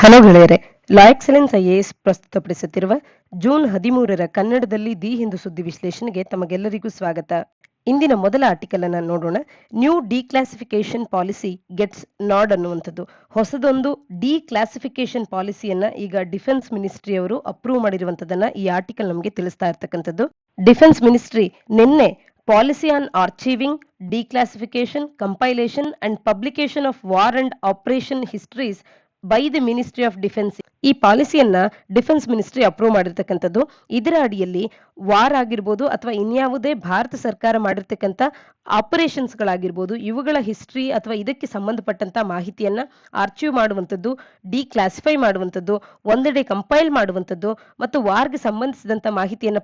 Hello ಗೆಳೆಯರೆ, ಲಾ excellence IAS ಪ್ರಸ್ತುತಪಡಿಸುತ್ತಿರುವ June 13ರ ಕನ್ನಡದಲ್ಲಿ the Hindu ಸುದ್ದಿ ವಿಶ್ಲೇಷಣೆಗೆ ತಮಗೆಲ್ಲರಿಗೂ ಸ್ವಾಗತ. ಇಂದಿನ ಮೊದಲ ಆರ್ಟಿಕಲ್ ಅನ್ನು ನೋಡೋಣ. New declassification policy gets nod ಅನ್ನುವಂಥದ್ದು. ಹೊಸದೊಂದು ಡಿಕ್ಲಾಸಿಫಿಕೇಶನ್ ಪಾಲಿಸಿಯನ್ನ ಈಗ ಡಿಫೆನ್ಸ್ ಮಿನಿಸ್ಟ್ರಿ ಅವರು ಅಪ್ರೂವ್ ಮಾಡಿರುವಂತದನ್ನ ಈ ಆರ್ಟಿಕಲ್ ನಮಗೆ ತಿಳಿಸ್ತಾ ಇರ್ತಕ್ಕಂಥದ್ದು. ಡಿಫೆನ್ಸ್ ಮಿನಿಸ್ಟ್ರಿ ನಿನ್ನೆ policy on archiving, declassification, compilation and publication of war and operation histories by the ministry of defence ಈ ಪಾಲಿಸಿಯನ್ನ ಡಿಫೆನ್ಸ್ ಮಿನಿಸ್ಟ್ರಿ ಅಪ್ರೂವ್ ಮಾಡಿರ್ತಕ್ಕಂಥದ್ದು. ಇದರ ಅಡಿಯಲ್ಲಿ ವಾರ್ ಆಗಿರ್ಬೋದು ಅಥವಾ ಇನ್ಯಾವುದೇ ಭಾರತ ಸರ್ಕಾರ ಮಾಡಿರ್ತಕ್ಕಂಥ ಆಪರೇಷನ್ಸ್ ಗಳಾಗಿರ್ಬೋದು, ಇವುಗಳ ಹಿಸ್ಟ್ರಿ ಅಥವಾ ಇದಕ್ಕೆ ಸಂಬಂಧಪಟ್ಟಂತ ಮಾಹಿತಿಯನ್ನ ಆರ್ಚಿವ್ ಮಾಡುವಂಥದ್ದು, ಡಿಕ್ಲಾಸಿಫೈ ಮಾಡುವಂಥದ್ದು, ಒಂದೆಡೆ ಕಂಪೈಲ್ ಮಾಡುವಂಥದ್ದು ಮತ್ತು ವಾರ್ಗೆ ಸಂಬಂಧಿಸಿದಂತ ಮಾಹಿತಿಯನ್ನ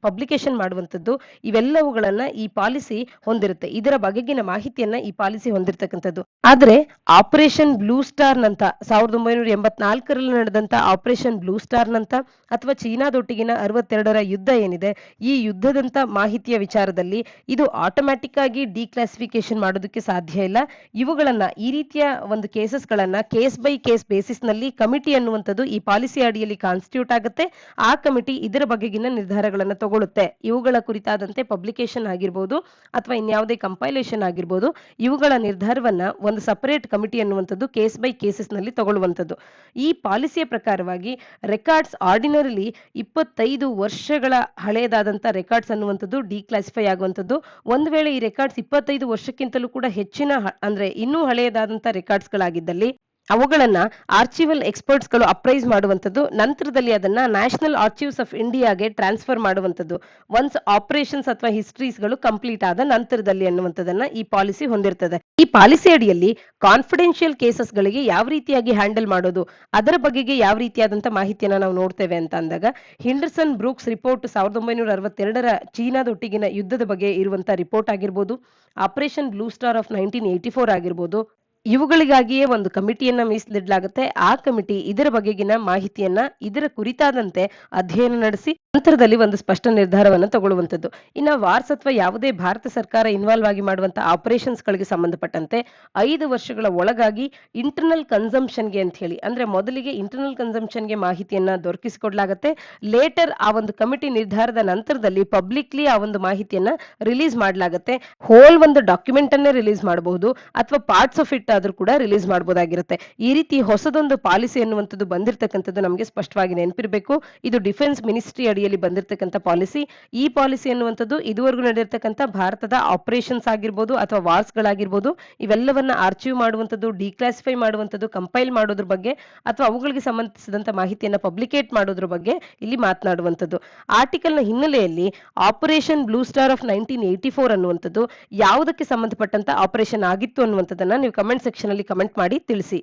ಪಬ್ಲಿಕೇಶನ್ ಮಾಡುವಂಥದ್ದು, ಇವೆಲ್ಲವುಗಳನ್ನ ಈ ಪಾಲಿಸಿ ಹೊಂದಿರುತ್ತೆ. ಇದರ ಬಗೆಗಿನ ಮಾಹಿತಿಯನ್ನ ಈ ಪಾಲಿಸಿ ಹೊಂದಿರತಕ್ಕಂಥದ್ದು. ಆದ್ರೆ ಆಪರೇಷನ್ ಬ್ಲೂ ಸ್ಟಾರ್ ನಂತ 1984ರಲ್ಲಿ ನಡೆದಂತ ಆಪರೇಷನ್ ಬ್ಲೂ ಸ್ಟಾರ್ ನಂತ ಅಥವಾ ಚೀನಾದೊಟ್ಟಿಗಿನ 62ರ ಯುದ್ಧ ಏನಿದೆ, ಈ ಯುದ್ಧದಂತ ಮಾಹಿತಿಯ ವಿಚಾರದಲ್ಲಿ ಇದು ಆಟೋಮ್ಯಾಟಿಕ್ ಆಗಿ ಡಿಕ್ಲಾಸಿಫಿಕೇಶನ್ ಮಾಡೋದಕ್ಕೆ ಸಾಧ್ಯ ಇಲ್ಲ. ಇವುಗಳನ್ನ ಈ ರೀತಿಯ ಒಂದು ಕೇಸಸ್ ಗಳನ್ನ ಕೇಸ್ ಬೈ ಕೇಸ್ ಬೇಸಿಸ್ ನಲ್ಲಿ ಕಮಿಟಿ ಅನ್ನುವಂಥದ್ದು ಈ ಪಾಲಿಸಿ ಅಡಿಯಲ್ಲಿ ಕಾನ್ಸ್ಟಿಟ್ಯೂಟ್ ಆಗುತ್ತೆ. ಆ ಕಮಿಟಿ ಇದರ ಬಗೆಗಿನ ನಿರ್ಧಾರಗಳನ್ನ ತಗೊಳುತ್ತೆ. ಇವುಗಳ ಕುರಿತಾದಂತೆ ಪಬ್ಲಿಕೇಶನ್ ಆಗಿರ್ಬೋದು ಅಥವಾ ಇನ್ಯಾವುದೇ ಕಂಪೈಲೇಷನ್ ಆಗಿರ್ಬೋದು, ಇವುಗಳ ನಿರ್ಧಾರವನ್ನ ಒಂದು ಸಪರೇಟ್ ಕಮಿಟಿ ಅನ್ನುವಂಥದ್ದು ಕೇಸ್ ಬೈ ಕೇಸಸ್ ನಲ್ಲಿ ತಗೊಳ್ಳುವಂಥದ್ದು. ಈ ಪಾಲಿಸಿಯ ಪ್ರಕಾರವಾಗಿ ರೆಕಾರ್ಡ್ಸ್ ಆರ್ಡಿನರಿಲಿ 25 ವರ್ಷಗಳ ಹಳೆಯದಾದಂತ ರೆಕಾರ್ಡ್ಸ್ ಅನ್ನುವಂಥದ್ದು ಡಿಕ್ಲಾಸಿಫೈ ಆಗುವಂಥದ್ದು. ಒಂದು ವೇಳೆ ಈ ರೆಕಾರ್ಡ್ಸ್ 25 ವರ್ಷಕ್ಕಿಂತಲೂ ಕೂಡ ಹೆಚ್ಚಿನ ಅಂದ್ರೆ ಇನ್ನೂ ಹಳೆಯದಾದಂತ ರೆಕಾರ್ಡ್ಸ್ ಗಳಾಗಿದ್ದಲ್ಲಿ ಅವುಗಳನ್ನ ಆರ್ಚಿವಲ್ ಎಕ್ಸ್ಪರ್ಟ್ಸ್ ಗಳು ಅಪ್ರೈಸ್ ಮಾಡುವಂಥದ್ದು, ನಂತರದಲ್ಲಿ ಅದನ್ನ ನ್ಯಾಷನಲ್ ಆರ್ಚಿವ್ಸ್ ಆಫ್ ಇಂಡಿಯಾಗೆ ಟ್ರಾನ್ಸ್ಫರ್ ಮಾಡುವಂಥದ್ದು ಒನ್ಸ್ ಆಪರೇಷನ್ಸ್ ಅಥವಾ ಹಿಸ್ಟ್ರೀಸ್ ಗಳು ಕಂಪ್ಲೀಟ್ ಆದ ನಂತರದಲ್ಲಿ ಅನ್ನುವಂಥದ್ದನ್ನ ಈ ಪಾಲಿಸಿ ಹೊಂದಿರ್ತದೆ. ಈ ಪಾಲಿಸಿ ಅಡಿಯಲ್ಲಿ ಕಾನ್ಫಿಡೆನ್ಷಿಯಲ್ ಕೇಸಸ್ ಗಳಿಗೆ ಯಾವ ರೀತಿಯಾಗಿ ಹ್ಯಾಂಡಲ್ ಮಾಡೋದು, ಅದರ ಬಗೆಗೆ ಯಾವ ರೀತಿಯಾದಂತ ಮಾಹಿತಿಯನ್ನ ನಾವು ನೋಡ್ತೇವೆ ಅಂತ ಅಂದಾಗ, ಹಿಂಡರ್ಸನ್ ಬ್ರೂಕ್ಸ್ ರಿಪೋರ್ಟ್ 1962ರ ಚೀನಾದೊಟ್ಟಿಗಿನ ಯುದ್ಧದ ಬಗ್ಗೆ ಇರುವಂತ ರಿಪೋರ್ಟ್ ಆಗಿರ್ಬೋದು, ಆಪರೇಷನ್ ಬ್ಲೂ ಸ್ಟಾರ್ ಆಫ್ 1984 ಆಗಿರ್ಬೋದು, ಇವುಗಳಿಗಾಗಿಯೇ ಒಂದು ಕಮಿಟಿಯನ್ನ ಮೀಸಲಿಡಲಾಗುತ್ತೆ. ಆ ಕಮಿಟಿ ಇದರ ಬಗೆಗಿನ ಮಾಹಿತಿಯನ್ನ ಇದರ ಕುರಿತಾದಂತೆ ಅಧ್ಯಯನ ನಡೆಸಿ ನಂತರದಲ್ಲಿ ಒಂದು ಸ್ಪಷ್ಟ ನಿರ್ಧಾರವನ್ನು ತಗೊಳ್ಳುವಂಥದ್ದು. ಇನ್ನು ವಾರ್ಸ್ ಅಥವಾ ಯಾವುದೇ ಭಾರತ ಸರ್ಕಾರ ಇನ್ವಾಲ್ವ್ ಆಗಿ ಮಾಡುವಂತಹ ಆಪರೇಷನ್ಸ್ ಗಳಿಗೆ ಸಂಬಂಧಪಟ್ಟಂತೆ 5 ವರ್ಷಗಳ ಒಳಗಾಗಿ ಇಂಟರ್ನಲ್ ಕನ್ಸಂಪ್ಷನ್ಗೆ ಅಂತ ಹೇಳಿ, ಅಂದ್ರೆ ಮೊದಲಿಗೆ ಇಂಟರ್ನಲ್ ಕನ್ಸಂಪ್ಷನ್ಗೆ ಮಾಹಿತಿಯನ್ನ ದೊರಕಿಸಿಕೊಡ್ಲಾಗತ್ತೆ. ಲೇಟರ್ ಆ ಒಂದು ಕಮಿಟಿ ನಿರ್ಧಾರದ ನಂತರದಲ್ಲಿ ಪಬ್ಲಿಕ್ಲಿ ಆ ಒಂದು ಮಾಹಿತಿಯನ್ನ ರಿಲೀಸ್ ಮಾಡಲಾಗತ್ತೆ. ಹೋಲ್ ಒಂದು ಡಾಕ್ಯುಮೆಂಟ್ ಅನ್ನೇ ರಿಲೀಸ್ ಮಾಡಬಹುದು ಅಥವಾ ಪಾರ್ಟ್ಸ್ ಆಫ್ ಇಟ್ ಆದ್ರೂ ಕೂಡ ರಿಲೀಸ್ ಮಾಡಬಹುದಾಗಿರುತ್ತೆ. ಈ ರೀತಿ ಹೊಸದೊಂದು ಪಾಲಿಸಿ ಅನ್ನುವಂಥದ್ದು ಬಂದಿರತಕ್ಕಂಥದ್ದು ನಮಗೆ ಸ್ಪಷ್ಟವಾಗಿ ನೆನಪಿರಬೇಕು. ಇದು ಡಿಫೆನ್ಸ್ ಮಿನಿಸ್ಟ್ರಿ ಅಡಿಯಲ್ಲಿ ಬಂದಿರತಕ್ಕಂಥ ಪಾಲಿಸಿ. ಈ ಪಾಲಿಸಿ ಅನ್ನುವಂಥದ್ದು ಇದುವರೆಗೂ ನಡೆದಿರ್ತಕ್ಕಂಥ ಭಾರತದ ಆಪರೇಷನ್ಸ್ ಆಗಿರ್ಬೋದು ಅಥವಾ ವಾರ್ಸ್ ಗಳಾಗಿರ್ಬೋದು, ಇವೆಲ್ಲವನ್ನ ಆರ್ಚಿವ್ ಮಾಡುವಂಥದ್ದು, ಡಿಕ್ಲಾಸಿಫೈ ಮಾಡುವಂಥದ್ದು, ಕಂಪೈಲ್ ಮಾಡೋದ್ರ ಬಗ್ಗೆ ಅಥವಾ ಅವುಗಳಿಗೆ ಸಂಬಂಧಿಸಿದಂತ ಮಾಹಿತಿಯನ್ನ ಪಬ್ಲಿಕೇಟ್ ಮಾಡೋದ್ರ ಬಗ್ಗೆ ಇಲ್ಲಿ ಮಾತನಾಡುವಂಥದ್ದು. ಆರ್ಟಿಕಲ್ ನ ಹಿನ್ನೆಲೆಯಲ್ಲಿ ಆಪರೇಷನ್ ಬ್ಲೂ ಸ್ಟಾರ್ ಆಫ್ 1984 ಅನ್ನುವಂಥದ್ದು ಯಾವುದಕ್ಕೆ ಸಂಬಂಧಪಟ್ಟಂತ ಆಪರೇಷನ್ ಆಗಿತ್ತು ಅನ್ನುವಂಥದ್ದನ್ನ ನೀವು ಕಮೆಂಟ್ ಸೆಕ್ಷನ್ ಅಲ್ಲಿ ಕಮೆಂಟ್ ಮಾಡಿ ತಿಳಿಸಿ.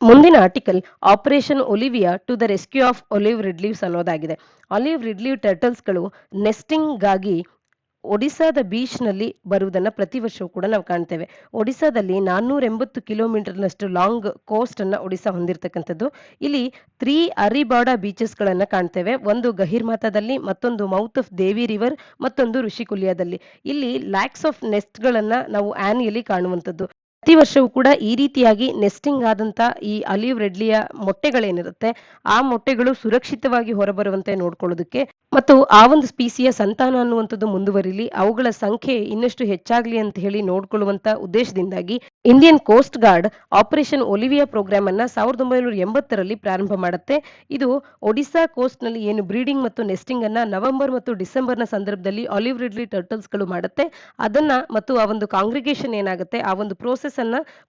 ಮುಂದಿನ article operation Olivia to the rescue of olive ridleys ಅನ್ನೋದಾಗಿದೆ. ಒಲಿವ್ ರಿಡ್ಲೀವ್ ಟರ್ಟಲ್ಸ್ ಗಳು ನೆಸ್ಟಿಂಗ್ ಗಾಗಿ ಒಡಿಸಾದ ಬೀಚ್ ನಲ್ಲಿ ಬರುವುದನ್ನ ಪ್ರತಿ ವರ್ಷವೂ ಕೂಡ ನಾವು ಕಾಣ್ತೇವೆ. ಒಡಿಸಾದಲ್ಲಿ 480 ಕಿಲೋಮೀಟರ್ನಷ್ಟು ಲಾಂಗ್ ಕೋಸ್ಟ್ ಅನ್ನ ಒಡಿಸಾ ಹೊಂದಿರತಕ್ಕಂಥದ್ದು. ಇಲ್ಲಿ 3 ಅರಿಬಾಡ ಬೀಚಸ್ ಗಳನ್ನ ಕಾಣ್ತೇವೆ. ಒಂದು ಗಹಿರ್ಮಾತಾದಲ್ಲಿ, ಮತ್ತೊಂದು ಮೌತ್ ಆಫ್ ದೇವಿ ರಿವರ್, ಮತ್ತೊಂದು ಋಷಿಕುಲ್ಯದಲ್ಲಿ. ಇಲ್ಲಿ ಲ್ಯಾಕ್ಸ್ ಆಫ್ ನೆಸ್ಟ್ ಗಳನ್ನ ನಾವು ಆನ್ಯುಯಲಿ ಕಾಣುವಂಥದ್ದು. ಪ್ರತಿ ವರ್ಷವೂ ಕೂಡ ಈ ರೀತಿಯಾಗಿ ನೆಸ್ಟಿಂಗ್ ಆದಂತ ಈ ಅಲಿವ್ ರೆಡ್ಲಿಯ ಮೊಟ್ಟೆಗಳೇನಿರುತ್ತೆ, ಆ ಮೊಟ್ಟೆಗಳು ಸುರಕ್ಷಿತವಾಗಿ ಹೊರಬರುವಂತೆ ನೋಡ್ಕೊಳ್ಳೋದಕ್ಕೆ ಮತ್ತು ಆ ಒಂದು ಸ್ಪೀಸಿಯ ಸಂತಾನ ಅನ್ನುವಂಥದ್ದು ಮುಂದುವರಿಲಿ, ಅವುಗಳ ಸಂಖ್ಯೆ ಇನ್ನಷ್ಟು ಹೆಚ್ಚಾಗ್ಲಿ ಅಂತ ಹೇಳಿ ನೋಡ್ಕೊಳ್ಳುವಂತ ಉದ್ದೇಶದಿಂದಾಗಿ Indian coast guard operation Olivia program ಅನ್ನ 1980ರಲ್ಲಿ ಪ್ರಾರಂಭ ಮಾಡುತ್ತೆ. ಇದು ಒಡಿಸಾ ಕೋಸ್ಟ್ ನಲ್ಲಿ ಏನು ಬ್ರೀಡಿಂಗ್ ಮತ್ತು ನೆಸ್ಟಿಂಗ್ ಅನ್ನ ನವೆಂಬರ್ ಮತ್ತು ಡಿಸೆಂಬರ್ ನ ಸಂದರ್ಭದಲ್ಲಿ ಆಲಿವ್ ರಿಡ್ಲಿ ಟರ್ಟಲ್ಸ್ ಗಳು ಮಾಡುತ್ತೆ. ಅದನ್ನ ಮತ್ತು ಆ ಒಂದು ಕಾಂಗ್ರಿಗೇಷನ್ ಏನಾಗುತ್ತೆ, ಆ ಒಂದು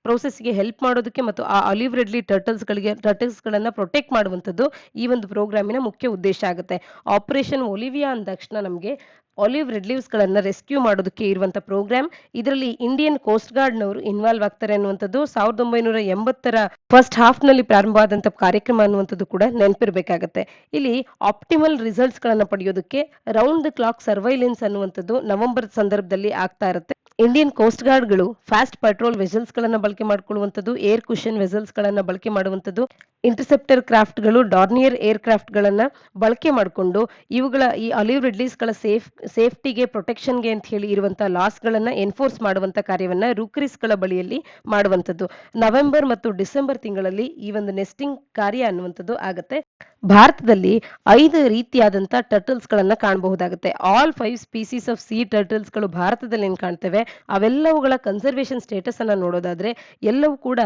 ಪ್ರೋಸೆಸ್ಗೆ ಹೆಲ್ಪ್ ಮಾಡೋದಕ್ಕೆ ಮತ್ತು ಆ ಆಲಿವ್ ರಿಡ್ಲಿ ಟರ್ಟಲ್ಸ್ ಗಳನ್ನ ಪ್ರೊಟೆಕ್ಟ್ ಮಾಡುವಂಥದ್ದು ಈ ಒಂದು ಪ್ರೋಗ್ರಾಮಿನ ಮುಖ್ಯ ಉದ್ದೇಶ ಆಗುತ್ತೆ. ಆಪರೇಷನ್ ಒಲಿವಿಯಾ ಅಂದ ತಕ್ಷಣ ನಮಗೆ ಆಲಿವ್ ರಿಡ್ಲೀವ್ಸ್ ಗಳನ್ನ ರೆಸ್ಕ್ಯೂ ಮಾಡೋದಕ್ಕೆ ಇರುವಂತ ಪ್ರೋಗ್ರಾಮ್. ಇದರಲ್ಲಿ ಇಂಡಿಯನ್ ಕೋಸ್ಟ್ ಗಾರ್ಡ್ ನವರು ಇನ್ವಾಲ್ವ್ ಆಗ್ತಾರೆ ಅನ್ನುವಂಥದ್ದು 1980ರ ಫಸ್ಟ್ ಹಾಫ್ ನಲ್ಲಿ ಪ್ರಾರಂಭವಾದಂತ ಕಾರ್ಯಕ್ರಮ ಅನ್ನುವಂಥದ್ದು ಕೂಡ ನೆನಪಿರ್ಬೇಕಾಗತ್ತೆ. ಇಲ್ಲಿ ಆಪ್ಟಿಮಲ್ ರಿಸಲ್ಟ್ಸ್ ಗಳನ್ನ ಪಡೆಯೋದಕ್ಕೆ ರೌಂಡ್ ದ ಕ್ಲಾಕ್ ಸರ್ವೈಲೆನ್ಸ್ ಅನ್ನುವಂಥದ್ದು ನವೆಂಬರ್ ಸಂದರ್ಭದಲ್ಲಿ ಆಗ್ತಾ ಇರುತ್ತೆ. ಇಂಡಿಯನ್ ಕೋಸ್ಟ್ ಗಾರ್ಡ್ಗಳು ಫಾಸ್ಟ್ ಪೆಟ್ರೋಲ್ ವೆಸಲ್ಸ್ ಗಳನ್ನ ಬಳಕೆ ಮಾಡಿಕೊಳ್ಳುವಂಥದ್ದು, ಏರ್ ಕುಷನ್ ವೆಸಲ್ಸ್ ಗಳನ್ನ ಬಳಕೆ ಮಾಡುವಂಥದ್ದು, ಇಂಟರ್ಸೆಪ್ಟರ್ ಕ್ರಾಫ್ಟ್ಗಳು, ಡಾರ್ನಿಯರ್ ಏರ್ ಕ್ರಾಫ್ಟ್ ಗಳನ್ನ ಬಳಕೆ ಮಾಡಿಕೊಂಡು ಇವುಗಳ ಈ ಅಲಿವ್ ರಿಡ್ಲೀಸ್ ಗಳ ಸೇಫ್ಟಿಗೆ ಪ್ರೊಟೆಕ್ಷನ್ಗೆ ಅಂತ ಹೇಳಿ ಇರುವಂತಹ ಲಾಸ್ ಗಳನ್ನ ಎನ್ಫೋರ್ಸ್ ಮಾಡುವಂತ ಕಾರ್ಯವನ್ನ ರೂಕ್ರೀಸ್ ಗಳ ಬಳಿಯಲ್ಲಿ ಮಾಡುವಂಥದ್ದು. ನವೆಂಬರ್ ಮತ್ತು ಡಿಸೆಂಬರ್ ತಿಂಗಳಲ್ಲಿ ಈ ಒಂದು ನೆಸ್ಟಿಂಗ್ ಕಾರ್ಯ ಅನ್ನುವಂಥದ್ದು ಆಗತ್ತೆ. ಭಾರತದಲ್ಲಿ 5 ರೀತಿಯಾದಂತಹ ಟರ್ಟಲ್ಸ್ ಗಳನ್ನ ಕಾಣಬಹುದಾಗುತ್ತೆ. All 5 species of sea turtles ಗಳು ಭಾರತದಲ್ಲಿ ಏನ್ ಕಾಣ್ತೇವೆ ಅವೆಲ್ಲವುಗಳ ಕನ್ಸರ್ವೇಷನ್ ಸ್ಟೇಟಸ್ ಅನ್ನ ನೋಡೋದಾದ್ರೆ ಎಲ್ಲವೂ ಕೂಡ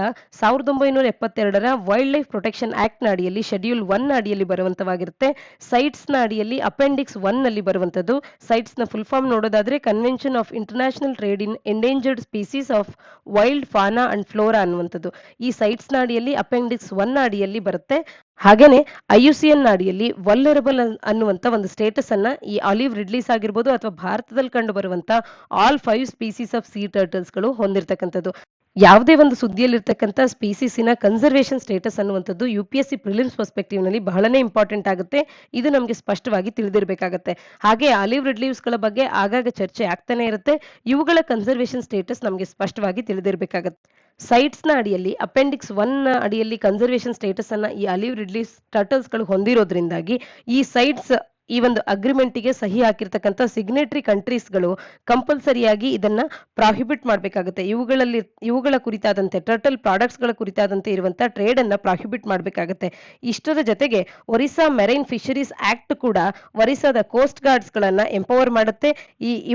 1972ರ ವೈಲ್ಡ್ ಲೈಫ್ ಪ್ರೊಟೆಕ್ಷನ್ ಆಕ್ಟ್ ನ ಅಡಿಯಲ್ಲಿ ಶೆಡ್ಯೂಲ್ 1 ನ ಅಡಿಯಲ್ಲಿ ಬರುವಂತವಾಗಿರುತ್ತೆ. ಸೈಟ್ಸ್ ನ ಅಡಿಯಲ್ಲಿ ಅಪೆಂಡಿಕ್ಸ್ 1 ನಲ್ಲಿ ಬರುವಂತದ್ದು. ಸೈಟ್ಸ್ ನ ಫುಲ್ ಫಾರ್ಮ್ ನೋಡೋದಾದ್ರೆ convention of international trade in endangered species of wild fauna and flora ಅನ್ನುವಂಥದ್ದು ಈ ಸೈಟ್ಸ್ ನ ಅಡಿಯಲ್ಲಿ ಅಪೆಂಡಿಕ್ಸ್ 1 ನ ಅಡಿಯಲ್ಲಿ ಬರುತ್ತೆ. ಹಾಗೇನೆ IUCN ನ ಅಡಿಯಲ್ಲಿ ವಲ್ನರಬಲ್ ಅನ್ನುವಂತ ಒಂದು ಸ್ಟೇಟಸ್ ಅನ್ನ ಈ ಆಲಿವ್ ರಿಡ್ಲೀಸ್ ಆಗಿರ್ಬೋದು ಅಥವಾ ಭಾರತದಲ್ಲಿ ಕಂಡು ಬರುವಂತ all 5 species of sea turtles ಗಳು ಹೊಂದಿರತಕ್ಕಂಥದ್ದು. ಯಾವುದೇ ಒಂದು ಸುದ್ದಿಯಲ್ಲಿರ್ತಕ್ಕಂಥ ಸ್ಪೀಸೀಸಿನ ಕನ್ಸರ್ವೇಷನ್ ಸ್ಟೇಟಸ್ ಅನ್ನುವಂಥದ್ದು UPSC ಪ್ರಿಲಿಮ್ಸ್ ಪರ್ಸ್ಪೆಕ್ಟಿವ್ ನಲ್ಲಿ ಬಹಳನೇ ಇಂಪಾರ್ಟೆಂಟ್ ಆಗುತ್ತೆ. ಇದು ನಮಗೆ ಸ್ಪಷ್ಟವಾಗಿ ತಿಳಿದಿರಬೇಕಾಗುತ್ತೆ. ಹಾಗೆ ಆಲಿವ್ ರಿಡ್ಲೀಸ್ ಗಳ ಬಗ್ಗೆ ಆಗಾಗ ಚರ್ಚೆ ಆಗ್ತಾನೆ ಇರುತ್ತೆ. ಇವುಗಳ ಕನ್ಸರ್ವೇಷನ್ ಸ್ಟೇಟಸ್ ನಮಗೆ ಸ್ಪಷ್ಟವಾಗಿ ತಿಳಿದಿರಬೇಕಾಗುತ್ತೆ. ಸೈಟ್ಸ್ ನ ಅಡಿಯಲ್ಲಿ ಅಪೆಂಡಿಕ್ಸ್ 1 ನ ಅಡಿಯಲ್ಲಿ ಕನ್ಸರ್ವೇಷನ್ ಸ್ಟೇಟಸ್ ಅನ್ನ ಈ ಆಲಿವ್ ರಿಡ್ಲೀಸ್ ಟರ್ಟಲ್ಸ್ ಗಳು ಹೊಂದಿರೋದ್ರಿಂದಾಗಿ ಈ ಸೈಟ್ಸ್ ಈ ಒಂದು ಅಗ್ರಿಮೆಂಟ್ಗೆ ಸಹಿ ಹಾಕಿರ್ತಕ್ಕಂಥ ಸಿಗ್ನೇಟರಿ ಕಂಟ್ರೀಸ್ಗಳು ಕಂಪಲ್ಸರಿಯಾಗಿ ಇದನ್ನ ಪ್ರಾಹಿಬಿಟ್ ಮಾಡಬೇಕಾಗುತ್ತೆ. ಇವುಗಳ ಕುರಿತಾದಂತೆ ಟರ್ಟಲ್ ಪ್ರಾಡಕ್ಟ್ಸ್ ಗಳ ಕುರಿತಾದಂತೆ ಇರುವಂತಹ ಟ್ರೇಡ್ ಅನ್ನ ಪ್ರಾಹಿಬಿಟ್ ಮಾಡಬೇಕಾಗುತ್ತೆ. ಇಷ್ಟರ ಜೊತೆಗೆ ಒರಿಸ್ಸಾ ಮೆರೈನ್ ಫಿಶರೀಸ್ ಆಕ್ಟ್ ಕೂಡ ಒರಿಸ್ಸಾದ ಕೋಸ್ಟ್ ಗಾರ್ಡ್ಸ್ ಗಳನ್ನ ಎಂಪವರ್ ಮಾಡುತ್ತೆ.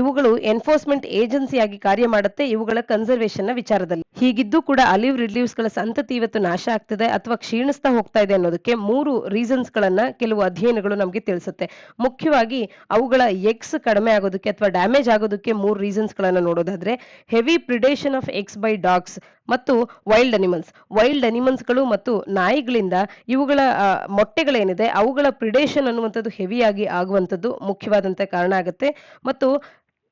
ಇವುಗಳು ಎನ್ಫೋರ್ಸ್ಮೆಂಟ್ ಏಜೆನ್ಸಿಯಾಗಿ ಕಾರ್ಯ ಮಾಡುತ್ತೆ ಇವುಗಳ ಕನ್ಸರ್ವೇಷನ್ ನ ವಿಚಾರದಲ್ಲಿ. ಹೀಗಿದ್ದು ಕೂಡ ಆಲಿವ್ ರಿಡ್ಲೀವ್ಸ್ ಗಳ ಸಂತತಿ ಇವತ್ತು ನಾಶ ಆಗ್ತಿದೆ ಅಥವಾ ಕ್ಷೀಣಿಸ್ತಾ ಹೋಗ್ತಾ ಇದೆ ಅನ್ನೋದಕ್ಕೆ 3 ರೀಸನ್ಸ್ ಗಳನ್ನ ಕೆಲವು ಅಧ್ಯಯನಗಳು ನಮಗೆ ತಿಳಿಸುತ್ತೆ. ಮುಖ್ಯವಾಗಿ ಅವುಗಳ ಎಗ್ಸ್ ಕಡಿಮೆ ಆಗೋದಕ್ಕೆ ಅಥವಾ ಡ್ಯಾಮೇಜ್ ಆಗೋದಕ್ಕೆ 3 ರೀಸನ್ಸ್ ಗಳನ್ನ ನೋಡೋದಾದ್ರೆ heavy predation of eggs by dogs ಮತ್ತು ವೈಲ್ಡ್ ಅನಿಮಲ್ಸ್ ಗಳು ಮತ್ತು ನಾಯಿಗಳಿಂದ ಇವುಗಳ ಮೊಟ್ಟೆಗಳೇನಿದೆ ಅವುಗಳ ಪ್ರಿಡೇಷನ್ ಅನ್ನುವಂಥದ್ದು ಹೆವಿಯಾಗಿ ಆಗುವಂಥದ್ದು ಮುಖ್ಯವಾದಂತ ಕಾರಣ ಆಗುತ್ತೆ. ಮತ್ತು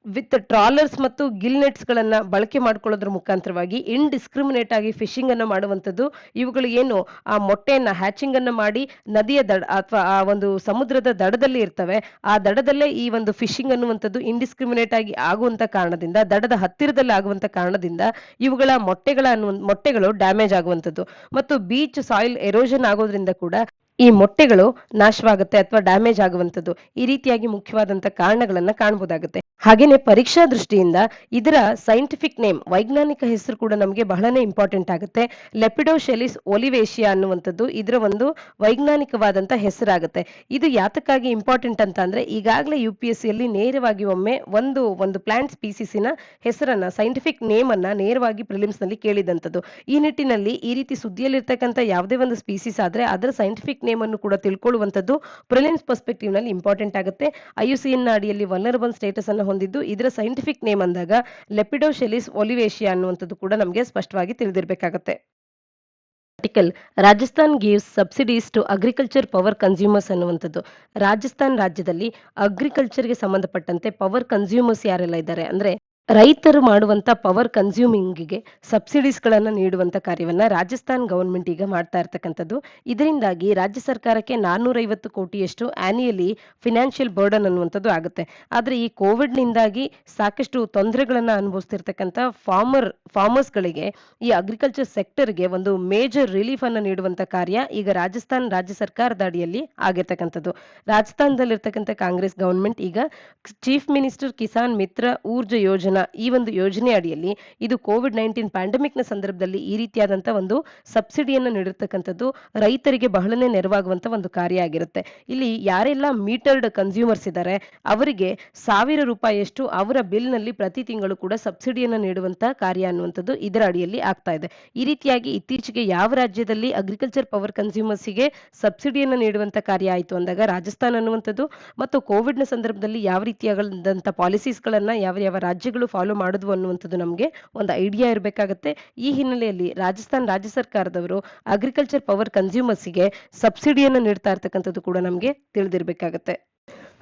ವಿತ್ ಟ್ರಾಲರ್ಸ್ ಮತ್ತು ಗಿಲ್ ನೆಟ್ಸ್ ಗಳನ್ನ ಬಳಕೆ ಮಾಡ್ಕೊಳ್ಳೋದ್ರ ಮುಖಾಂತರವಾಗಿ ಇಂಡಿಸ್ಕ್ರಿಮಿನೇಟ್ ಆಗಿ ಫಿಶಿಂಗ್ ಅನ್ನ ಮಾಡುವಂಥದ್ದು. ಇವುಗಳು ಏನು ಆ ಮೊಟ್ಟೆಯನ್ನ ಹ್ಯಾಚಿಂಗ್ ಅನ್ನ ಮಾಡಿ ನದಿಯ ದಡ ಅಥವಾ ಆ ಒಂದು ಸಮುದ್ರದ ದಡದಲ್ಲಿ ಇರ್ತವೆ ಆ ದಡದಲ್ಲೇ ಈ ಒಂದು ಫಿಶಿಂಗ್ ಅನ್ನುವಂಥದ್ದು ಇಂಡಿಸ್ಕ್ರಿಮಿನೇಟ್ ಆಗಿ ಆಗುವಂತ ಕಾರಣದಿಂದ ದಡದ ಹತ್ತಿರದಲ್ಲಿ ಆಗುವಂತ ಕಾರಣದಿಂದ ಇವುಗಳ ಮೊಟ್ಟೆಗಳು ಡ್ಯಾಮೇಜ್ ಆಗುವಂಥದ್ದು ಮತ್ತು ಬೀಚ್ ಸಾಯಿಲ್ ಎರೋಷನ್ ಆಗೋದ್ರಿಂದ ಕೂಡ ಈ ಮೊಟ್ಟೆಗಳು ನಾಶವಾಗುತ್ತೆ ಅಥವಾ ಡ್ಯಾಮೇಜ್ ಆಗುವಂಥದ್ದು. ಈ ರೀತಿಯಾಗಿ ಮುಖ್ಯವಾದಂತ ಕಾರಣಗಳನ್ನ ಕಾಣಬಹುದಾಗುತ್ತೆ. ಹಾಗೇನೆ ಪರೀಕ್ಷಾ ದೃಷ್ಟಿಯಿಂದ ಇದರ ಸೈಂಟಿಫಿಕ್ ನೇಮ್ ವೈಜ್ಞಾನಿಕ ಹೆಸರು ಕೂಡ ನಮಗೆ ಬಹಳನೇ ಇಂಪಾರ್ಟೆಂಟ್ ಆಗುತ್ತೆ. ಲೆಪಿಡೋಶೆಲಿಸ್ ಒಲಿವೇಶಿಯಾ ಅನ್ನುವಂಥದ್ದು ಇದರ ಒಂದು ವೈಜ್ಞಾನಿಕವಾದಂತ ಹೆಸರಾಗುತ್ತೆ. ಇದು ಯಾತಕ್ಕಾಗಿ ಇಂಪಾರ್ಟೆಂಟ್ ಅಂತ ಅಂದ್ರೆ ಈಗಾಗಲೇ UPSC ಯಲ್ಲಿ ನೇರವಾಗಿ ಒಮ್ಮೆ ಒಂದು ಪ್ಲಾಂಟ್ ಸ್ಪೀಸಿಸಿನ ಹೆಸರನ್ನ ಸೈಂಟಿಫಿಕ್ ನೇಮ್ ಅನ್ನ ನೇರವಾಗಿ ಪ್ರಿಲಿಮ್ಸ್ ನಲ್ಲಿ ಕೇಳಿದಂಥದ್ದು. ಈ ನಿಟ್ಟಿನಲ್ಲಿ ಈ ರೀತಿ ಸುದ್ದಿಯಲ್ಲಿರ್ತಕ್ಕಂಥ ಯಾವುದೇ ಒಂದು ಸ್ಪೀಸಿಸ್ ಆದ್ರೆ ಅದರ ಸೈಂಟಿಫಿಕ್ ನೇಮ್ ಅನ್ನು ಕೂಡ ತಿಳ್ಕೊಳ್ಳುವಂಥದ್ದು ಪ್ರಿಲಿಮ್ಸ್ ಪರ್ಸ್ಪೆಕ್ಟಿವ್ ನಲ್ಲಿ ಇಂಪಾರ್ಟೆಂಟ್ ಆಗುತ್ತೆ. IUCN ನ ಅಡಿಯಲ್ಲಿ ವಲ್ನರಬಲ್ ಸ್ಟೇಟಸ್ ಅನ್ನು ಹೊಂದಿದ್ದು ಇದರ ಸೈಂಟಿಫಿಕ್ ನೇಮ್ ಅಂದಾಗ ಲೆಪಿಡೋಶೆಲಿಸ್ ಒಲಿವೇಶಿಯಾ ಅನ್ನುವಂಥದ್ದು ಕೂಡ ನಮಗೆ ಸ್ಪಷ್ಟವಾಗಿ ತಿಳಿದಿರಬೇಕಾಗುತ್ತೆ. Article Rajasthan gives subsidies to agriculture power consumers ಅನ್ನುವಂಥದ್ದು. ರಾಜಸ್ಥಾನ್ ರಾಜ್ಯದಲ್ಲಿ ಅಗ್ರಿಕಲ್ಚರ್ಗೆ ಸಂಬಂಧಪಟ್ಟಂತೆ ಪವರ್ ಕನ್ಸ್ಯೂಮರ್ಸ್ ಯಾರೆಲ್ಲ ಇದ್ದಾರೆ ಅಂದ್ರೆ ರೈತರು ಮಾಡುವಂತ ಪವರ್ ಕನ್ಸ್ಯೂಮಿಂಗ್ಗೆ ಸಬ್ಸಿಡೀಸ್ ಗಳನ್ನ ನೀಡುವಂತ ಕಾರ್ಯವನ್ನ ರಾಜಸ್ಥಾನ್ ಗವರ್ಮೆಂಟ್ ಈಗ ಮಾಡ್ತಾ ಇರ್ತಕ್ಕಂಥದ್ದು. ಇದರಿಂದಾಗಿ ರಾಜ್ಯ ಸರ್ಕಾರಕ್ಕೆ 450 ಕೋಟಿಯಷ್ಟು ಆನ್ಯುಯಲಿ ಫಿನಾನ್ಷಿಯಲ್ ಬರ್ಡನ್ ಅನ್ನುವಂಥದ್ದು ಆಗುತ್ತೆ. ಆದ್ರೆ ಈ ಕೋವಿಡ್ ನಿಂದಾಗಿ ಸಾಕಷ್ಟು ತೊಂದರೆಗಳನ್ನ ಅನುಭವಿಸ್ತಿರ್ತಕ್ಕಂಥ ಫಾರ್ಮರ್ಸ್ ಗಳಿಗೆ ಈ ಅಗ್ರಿಕಲ್ಚರ್ ಸೆಕ್ಟರ್ಗೆ ಒಂದು ಮೇಜರ್ ರಿಲೀಫ್ ಅನ್ನು ನೀಡುವಂತ ಕಾರ್ಯ ಈಗ ರಾಜಸ್ಥಾನ್ ರಾಜ್ಯ ಸರ್ಕಾರದ ಅಡಿಯಲ್ಲಿ ಆಗಿರ್ತಕ್ಕಂಥದ್ದು. ರಾಜಸ್ಥಾನದಲ್ಲಿರ್ತಕ್ಕಂಥ ಕಾಂಗ್ರೆಸ್ ಗವರ್ಮೆಂಟ್ ಈಗ ಚೀಫ್ ಮಿನಿಸ್ಟರ್ ಕಿಸಾನ್ ಮಿತ್ರ ಊರ್ಜಾ ಯೋಜನಾ ಈ ಒಂದು ಯೋಜನೆ ಅಡಿಯಲ್ಲಿ ಇದು COVID-19 ಪ್ಯಾಂಡಮಿಕ್ ನ ಸಂದರ್ಭದಲ್ಲಿ ಈ ರೀತಿಯಾದಂತ ಒಂದು ಸಬ್ಸಿಡಿಯನ್ನು ನೀಡಿರ್ತಕ್ಕಂಥದ್ದು ರೈತರಿಗೆ ಬಹಳನೇ ನೆರವಾಗುವಂತ ಒಂದು ಕಾರ್ಯ ಆಗಿರುತ್ತೆ. ಇಲ್ಲಿ ಯಾರೆಲ್ಲ ಮೀಟರ್ಡ್ ಕನ್ಸ್ಯೂಮರ್ಸ್ ಇದ್ದಾರೆ ಅವರಿಗೆ 1000 ರೂಪಾಯಿಯಷ್ಟು ಅವರ ಬಿಲ್ ನಲ್ಲಿ ಪ್ರತಿ ತಿಂಗಳು ಕೂಡ ಸಬ್ಸಿಡಿಯನ್ನು ನೀಡುವಂತ ಕಾರ್ಯ ಅನ್ನುವಂಥದ್ದು ಇದರ ಅಡಿಯಲ್ಲಿ ಆಗ್ತಾ ಇದೆ. ಈ ರೀತಿಯಾಗಿ ಇತ್ತೀಚೆಗೆ ಯಾವ ರಾಜ್ಯದಲ್ಲಿ ಅಗ್ರಿಕಲ್ಚರ್ ಪವರ್ ಕನ್ಸ್ಯೂಮರ್ಸ್ಗೆ ಸಬ್ಸಿಡಿಯನ್ನು ನೀಡುವಂತ ಕಾರ್ಯ ಆಯಿತು ಅಂದಾಗ ರಾಜಸ್ಥಾನ ಅನ್ನುವಂಥದ್ದು ಮತ್ತು ಕೋವಿಡ್ ನ ಸಂದರ್ಭದಲ್ಲಿ ಯಾವ ರೀತಿಯಾದಂತ ಪಾಲಿಸೀಸ್ ಗಳನ್ನ ಯಾವ ರಾಜ್ಯಗಳು ಫಾಲೋ ಮಾಡಿದ್ವು ಅನ್ನುವಂಥದ್ದು ನಮಗೆ ಒಂದು ಐಡಿಯಾ ಇರಬೇಕಾಗುತ್ತೆ. ಈ ಹಿನ್ನೆಲೆಯಲ್ಲಿ ರಾಜಸ್ಥಾನ್ ರಾಜ್ಯ ಸರ್ಕಾರದವರು ಅಗ್ರಿಕಲ್ಚರ್ ಪವರ್ ಕನ್ಸ್ಯೂಮರ್ಸ್ಗೆ ಸಬ್ಸಿಡಿಯನ್ನು ನೀಡ್ತಾ ಇರ್ತಕ್ಕಂಥದ್ದು ಕೂಡ ನಮಗೆ ತಿಳಿದಿರಬೇಕಾಗುತ್ತೆ.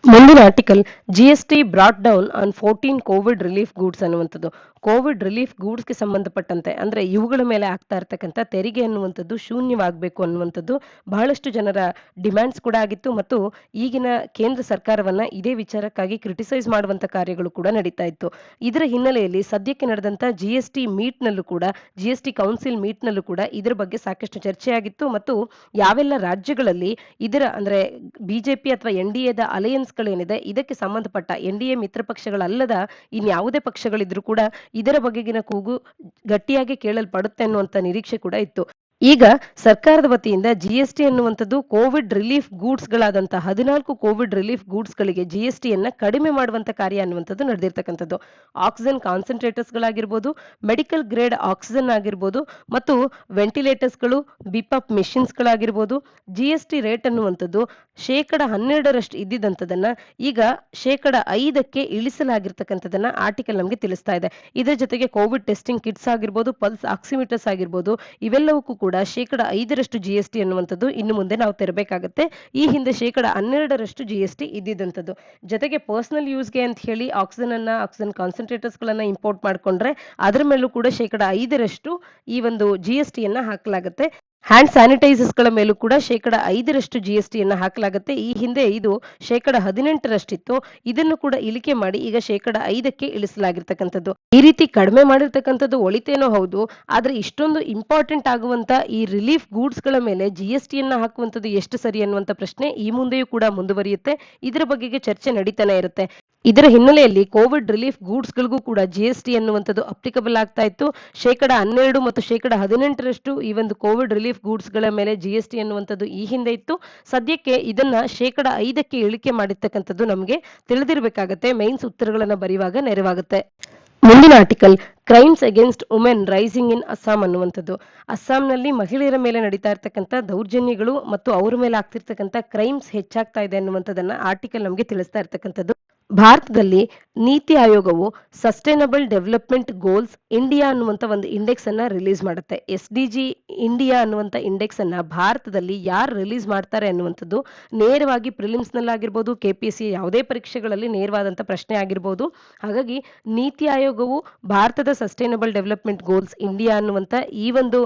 ಮುಂದಿನ article GST brought down on 14 covid relief goods ಅನ್ನುವಂಥದ್ದು. ಕೋವಿಡ್ ರಿಲೀಫ್ ಗೂಡ್ಸ್ಗೆ ಸಂಬಂಧಪಟ್ಟಂತೆ ಅಂದ್ರೆ ಇವುಗಳ ಮೇಲೆ ಆಗ್ತಾ ಇರ್ತಕ್ಕಂಥ ತೆರಿಗೆ ಅನ್ನುವಂಥದ್ದು ಶೂನ್ಯವಾಗಬೇಕು ಅನ್ನುವಂಥದ್ದು ಬಹಳಷ್ಟು ಜನರ ಡಿಮ್ಯಾಂಡ್ಸ್ ಕೂಡ ಆಗಿತ್ತು ಮತ್ತು ಈಗಿನ ಕೇಂದ್ರ ಸರ್ಕಾರವನ್ನ ಇದೇ ವಿಚಾರಕ್ಕಾಗಿ ಕ್ರಿಟಿಸೈಸ್ ಮಾಡುವಂತ ಕಾರ್ಯಗಳು ಕೂಡ ನಡೀತಾ ಇತ್ತು. ಇದರ ಹಿನ್ನೆಲೆಯಲ್ಲಿ ಸದ್ಯಕ್ಕೆ ನಡೆದಂತ ಜಿಎಸ್ಟಿ ಮೀಟ್ ನಲ್ಲೂ ಕೂಡ ಜಿಎಸ್ಟಿ ಕೌನ್ಸಿಲ್ ಮೀಟ್ ನಲ್ಲೂ ಕೂಡ ಇದರ ಬಗ್ಗೆ ಸಾಕಷ್ಟು ಚರ್ಚೆಯಾಗಿತ್ತು ಮತ್ತು ಯಾವೆಲ್ಲ ರಾಜ್ಯಗಳಲ್ಲಿ ಇದರ ಅಂದ್ರೆ ಬಿಜೆಪಿ ಅಥವಾ ಎನ್ಡಿಎದ ಅಲಯನ್ಸ್ಗಳೇನಿದೆ ಇದಕ್ಕೆ ಸಂಬಂಧಪಟ್ಟ ಎನ್ಡಿಎ ಮಿತ್ರ ಪಕ್ಷಗಳಲ್ಲದ ಇನ್ಯಾವುದೇ ಪಕ್ಷಗಳಿದ್ರೂ ಕೂಡ ಇದರ ಬಗೆಗಿನ ಕೂಗು ಗಟ್ಟಿಯಾಗಿ ಕೇಳಲ್ಪಡುತ್ತೆ ಅನ್ನುವಂತ ನಿರೀಕ್ಷೆ ಕೂಡ ಇತ್ತು. ಈಗ ಸರ್ಕಾರದ ವತಿಯಿಂದ ಜಿಎಸ್ಟಿ ಅನ್ನುವಂಥದ್ದು ಕೋವಿಡ್ ರಿಲೀಫ್ ಗೂಡ್ಸ್ ಗಳಾದಂತಹ 14 ಕೋವಿಡ್ ರಿಲೀಫ್ ಗೂಡ್ಸ್ ಗಳಿಗೆ ಜಿಎಸ್ಟಿಯನ್ನ ಕಡಿಮೆ ಮಾಡುವಂತ ಕಾರ್ಯ ಅನ್ನುವಂಥದ್ದು ನಡೆದಿರ್ತಕ್ಕಂಥದ್ದು. ಆಕ್ಸಿಜನ್ ಕಾನ್ಸಂಟ್ರೇಟರ್ಸ್ ಗಳಾಗಿರ್ಬೋದು, ಮೆಡಿಕಲ್ ಗ್ರೇಡ್ ಆಕ್ಸಿಜನ್ ಆಗಿರ್ಬೋದು ಮತ್ತು ವೆಂಟಿಲೇಟರ್ಸ್ ಗಳು, ಬಿಪಪ್ ಮೆಷಿನ್ಸ್ ಗಳಾಗಿರ್ಬೋದು, ಜಿಎಸ್ಟಿ ರೇಟ್ ಅನ್ನುವಂಥದ್ದು 12% ಇದ್ದಿದ್ದಂಥದನ್ನ ಈಗ 5% ಇಳಿಸಲಾಗಿರ್ತಕ್ಕಂಥದನ್ನ ಆರ್ಟಿಕಲ್ ನಮಗೆ ತಿಳಿಸ್ತಾ ಇದೆ. ಇದರ ಜೊತೆಗೆ ಕೋವಿಡ್ ಟೆಸ್ಟಿಂಗ್ ಕಿಟ್ಸ್ ಆಗಿರ್ಬೋದು, ಪಲ್ಸ್ ಆಕ್ಸಿಮೀಟರ್ಸ್ ಆಗಿರ್ಬೋದು, ಇವೆಲ್ಲವಕ್ಕೂ ಕೂಡ 5% ಜಿಎಸ್ಟಿ ಅನ್ನುವಂಥದ್ದು ಇನ್ನು ಮುಂದೆ ನಾವು ತೆರಬೇಕಾಗುತ್ತೆ. ಈ ಹಿಂದೆ 12% ಜಿಎಸ್ಟಿ ಇದ್ದಿದ್ದಂಥದ್ದು. ಜೊತೆಗೆ ಪರ್ಸನಲ್ ಯೂಸ್ಗೆ ಅಂತ ಹೇಳಿ ಆಕ್ಸಿಜನ್ ಕಾನ್ಸಂಟ್ರೇಟರ್ಸ್ ಗಳನ್ನ ಇಂಪೋರ್ಟ್ ಮಾಡ್ಕೊಂಡ್ರೆ ಅದರ ಮೇಲೂ ಕೂಡ 5% ಈ ಒಂದು ಜಿಎಸ್ಟಿಯನ್ನ ಹಾಕಲಾಗುತ್ತೆ. ಹ್ಯಾಂಡ್ ಸ್ಯಾನಿಟೈಸರ್ಸ್ ಗಳ ಮೇಲೂ ಕೂಡ 5% ಜಿಎಸ್ಟಿಯನ್ನ ಹಾಕಲಾಗುತ್ತೆ. ಈ ಹಿಂದೆ ಇದು 18% ಇತ್ತು. ಇದನ್ನು ಕೂಡ ಇಳಿಕೆ ಮಾಡಿ ಈಗ 5% ಇಳಿಸಲಾಗಿರ್ತಕ್ಕಂಥದ್ದು. ಈ ರೀತಿ ಕಡಿಮೆ ಮಾಡಿರ್ತಕ್ಕಂಥದ್ದು ಒಳಿತೇನೋ ಹೌದು, ಆದ್ರೆ ಇಷ್ಟೊಂದು ಇಂಪಾರ್ಟೆಂಟ್ ಆಗುವಂತ ಈ ರಿಲೀಫ್ ಗೂಡ್ಸ್ ಗಳ ಮೇಲೆ ಜಿಎಸ್ಟಿಯನ್ನ ಹಾಕುವಂಥದ್ದು ಎಷ್ಟು ಸರಿ ಅನ್ನುವಂತ ಪ್ರಶ್ನೆ ಈ ಮುಂದೆಯೂ ಕೂಡ ಮುಂದುವರಿಯುತ್ತೆ. ಇದರ ಬಗೆಗೆ ಚರ್ಚೆ ನಡೀತಾನೆ ಇರುತ್ತೆ. ಇದರ ಹಿನ್ನೆಲೆಯಲ್ಲಿ ಕೋವಿಡ್ ರಿಲೀಫ್ ಗೂಡ್ಸ್ ಗಳಿಗೂ ಕೂಡ ಜಿಎಸ್ಟಿ ಅನ್ನುವಂಥದ್ದು ಅಪ್ಲಿಕಬಲ್ ಆಗ್ತಾ ಇತ್ತು. 12% ಮತ್ತು 18% ಈ ಒಂದು ಕೋವಿಡ್ ರಿಲೀಫ್ ಗೂಡ್ಸ್ ಗಳ ಮೇಲೆ ಜಿಎಸ್ಟಿ ಅನ್ನುವಂಥದ್ದು ಈ ಹಿಂದೆ ಇತ್ತು. ಸದ್ಯಕ್ಕೆ ಇದನ್ನ 5% ಇಳಿಕೆ ಮಾಡಿರ್ತಕ್ಕಂಥದ್ದು ನಮಗೆ ತಿಳಿದಿರಬೇಕಾಗತ್ತೆ. ಮೈನ್ಸ್ ಉತ್ತರಗಳನ್ನ ಬರೆಯುವಾಗ ನೆರವಾಗುತ್ತೆ. ಮುಂದಿನ article crimes against women rising in Assam ಅನ್ನುವಂಥದ್ದು. ಅಸ್ಸಾಂನಲ್ಲಿ ಮಹಿಳೆಯರ ಮೇಲೆ ನಡೀತಾ ಇರ್ತಕ್ಕಂಥ ದೌರ್ಜನ್ಯಗಳು ಮತ್ತು ಅವರ ಮೇಲೆ ಆಗ್ತಿರ್ತಕ್ಕಂಥ ಕ್ರೈಮ್ಸ್ ಹೆಚ್ಚಾಗ್ತಾ ಇದೆ ಅನ್ನುವಂಥದ್ದನ್ನ ಆರ್ಟಿಕಲ್ ನಮಗೆ ತಿಳಿಸ್ತಾ ಇರ್ತಕ್ಕಂಥದ್ದು. ಭಾರತದಲ್ಲಿ ನೀತಿ ಆಯೋಗವು ಸಸ್ಟೈನಬಲ್ ಡೆವಲಪ್ಮೆಂಟ್ ಗೋಲ್ಸ್ ಇಂಡಿಯಾ ಅನ್ನುವಂತ ಒಂದು ಇಂಡೆಕ್ಸ್ ಅನ್ನ ರಿಲೀಸ್ ಮಾಡುತ್ತೆ. SDG ಇಂಡಿಯಾ ಅನ್ನುವಂತ ಇಂಡೆಕ್ಸ್ ಅನ್ನ ಭಾರತದಲ್ಲಿ ಯಾರು ರಿಲೀಸ್ ಮಾಡ್ತಾರೆ ಅನ್ನುವಂಥದ್ದು ನೇರವಾಗಿ ಪ್ರಿಲಿಮ್ಸ್ ನಲ್ಲಾಗಿರ್ಬೋದು, KPSC ಯಾವುದೇ ಪರೀಕ್ಷೆಗಳಲ್ಲಿ ನೇರವಾದಂತ ಪ್ರಶ್ನೆ ಆಗಿರ್ಬೋದು. ಹಾಗಾಗಿ ನೀತಿ ಆಯೋಗವು ಭಾರತದ ಸಸ್ಟೈನಬಲ್ ಡೆವಲಪ್ಮೆಂಟ್ ಗೋಲ್ಸ್ ಇಂಡಿಯಾ ಅನ್ನುವಂತ ಈ ಒಂದು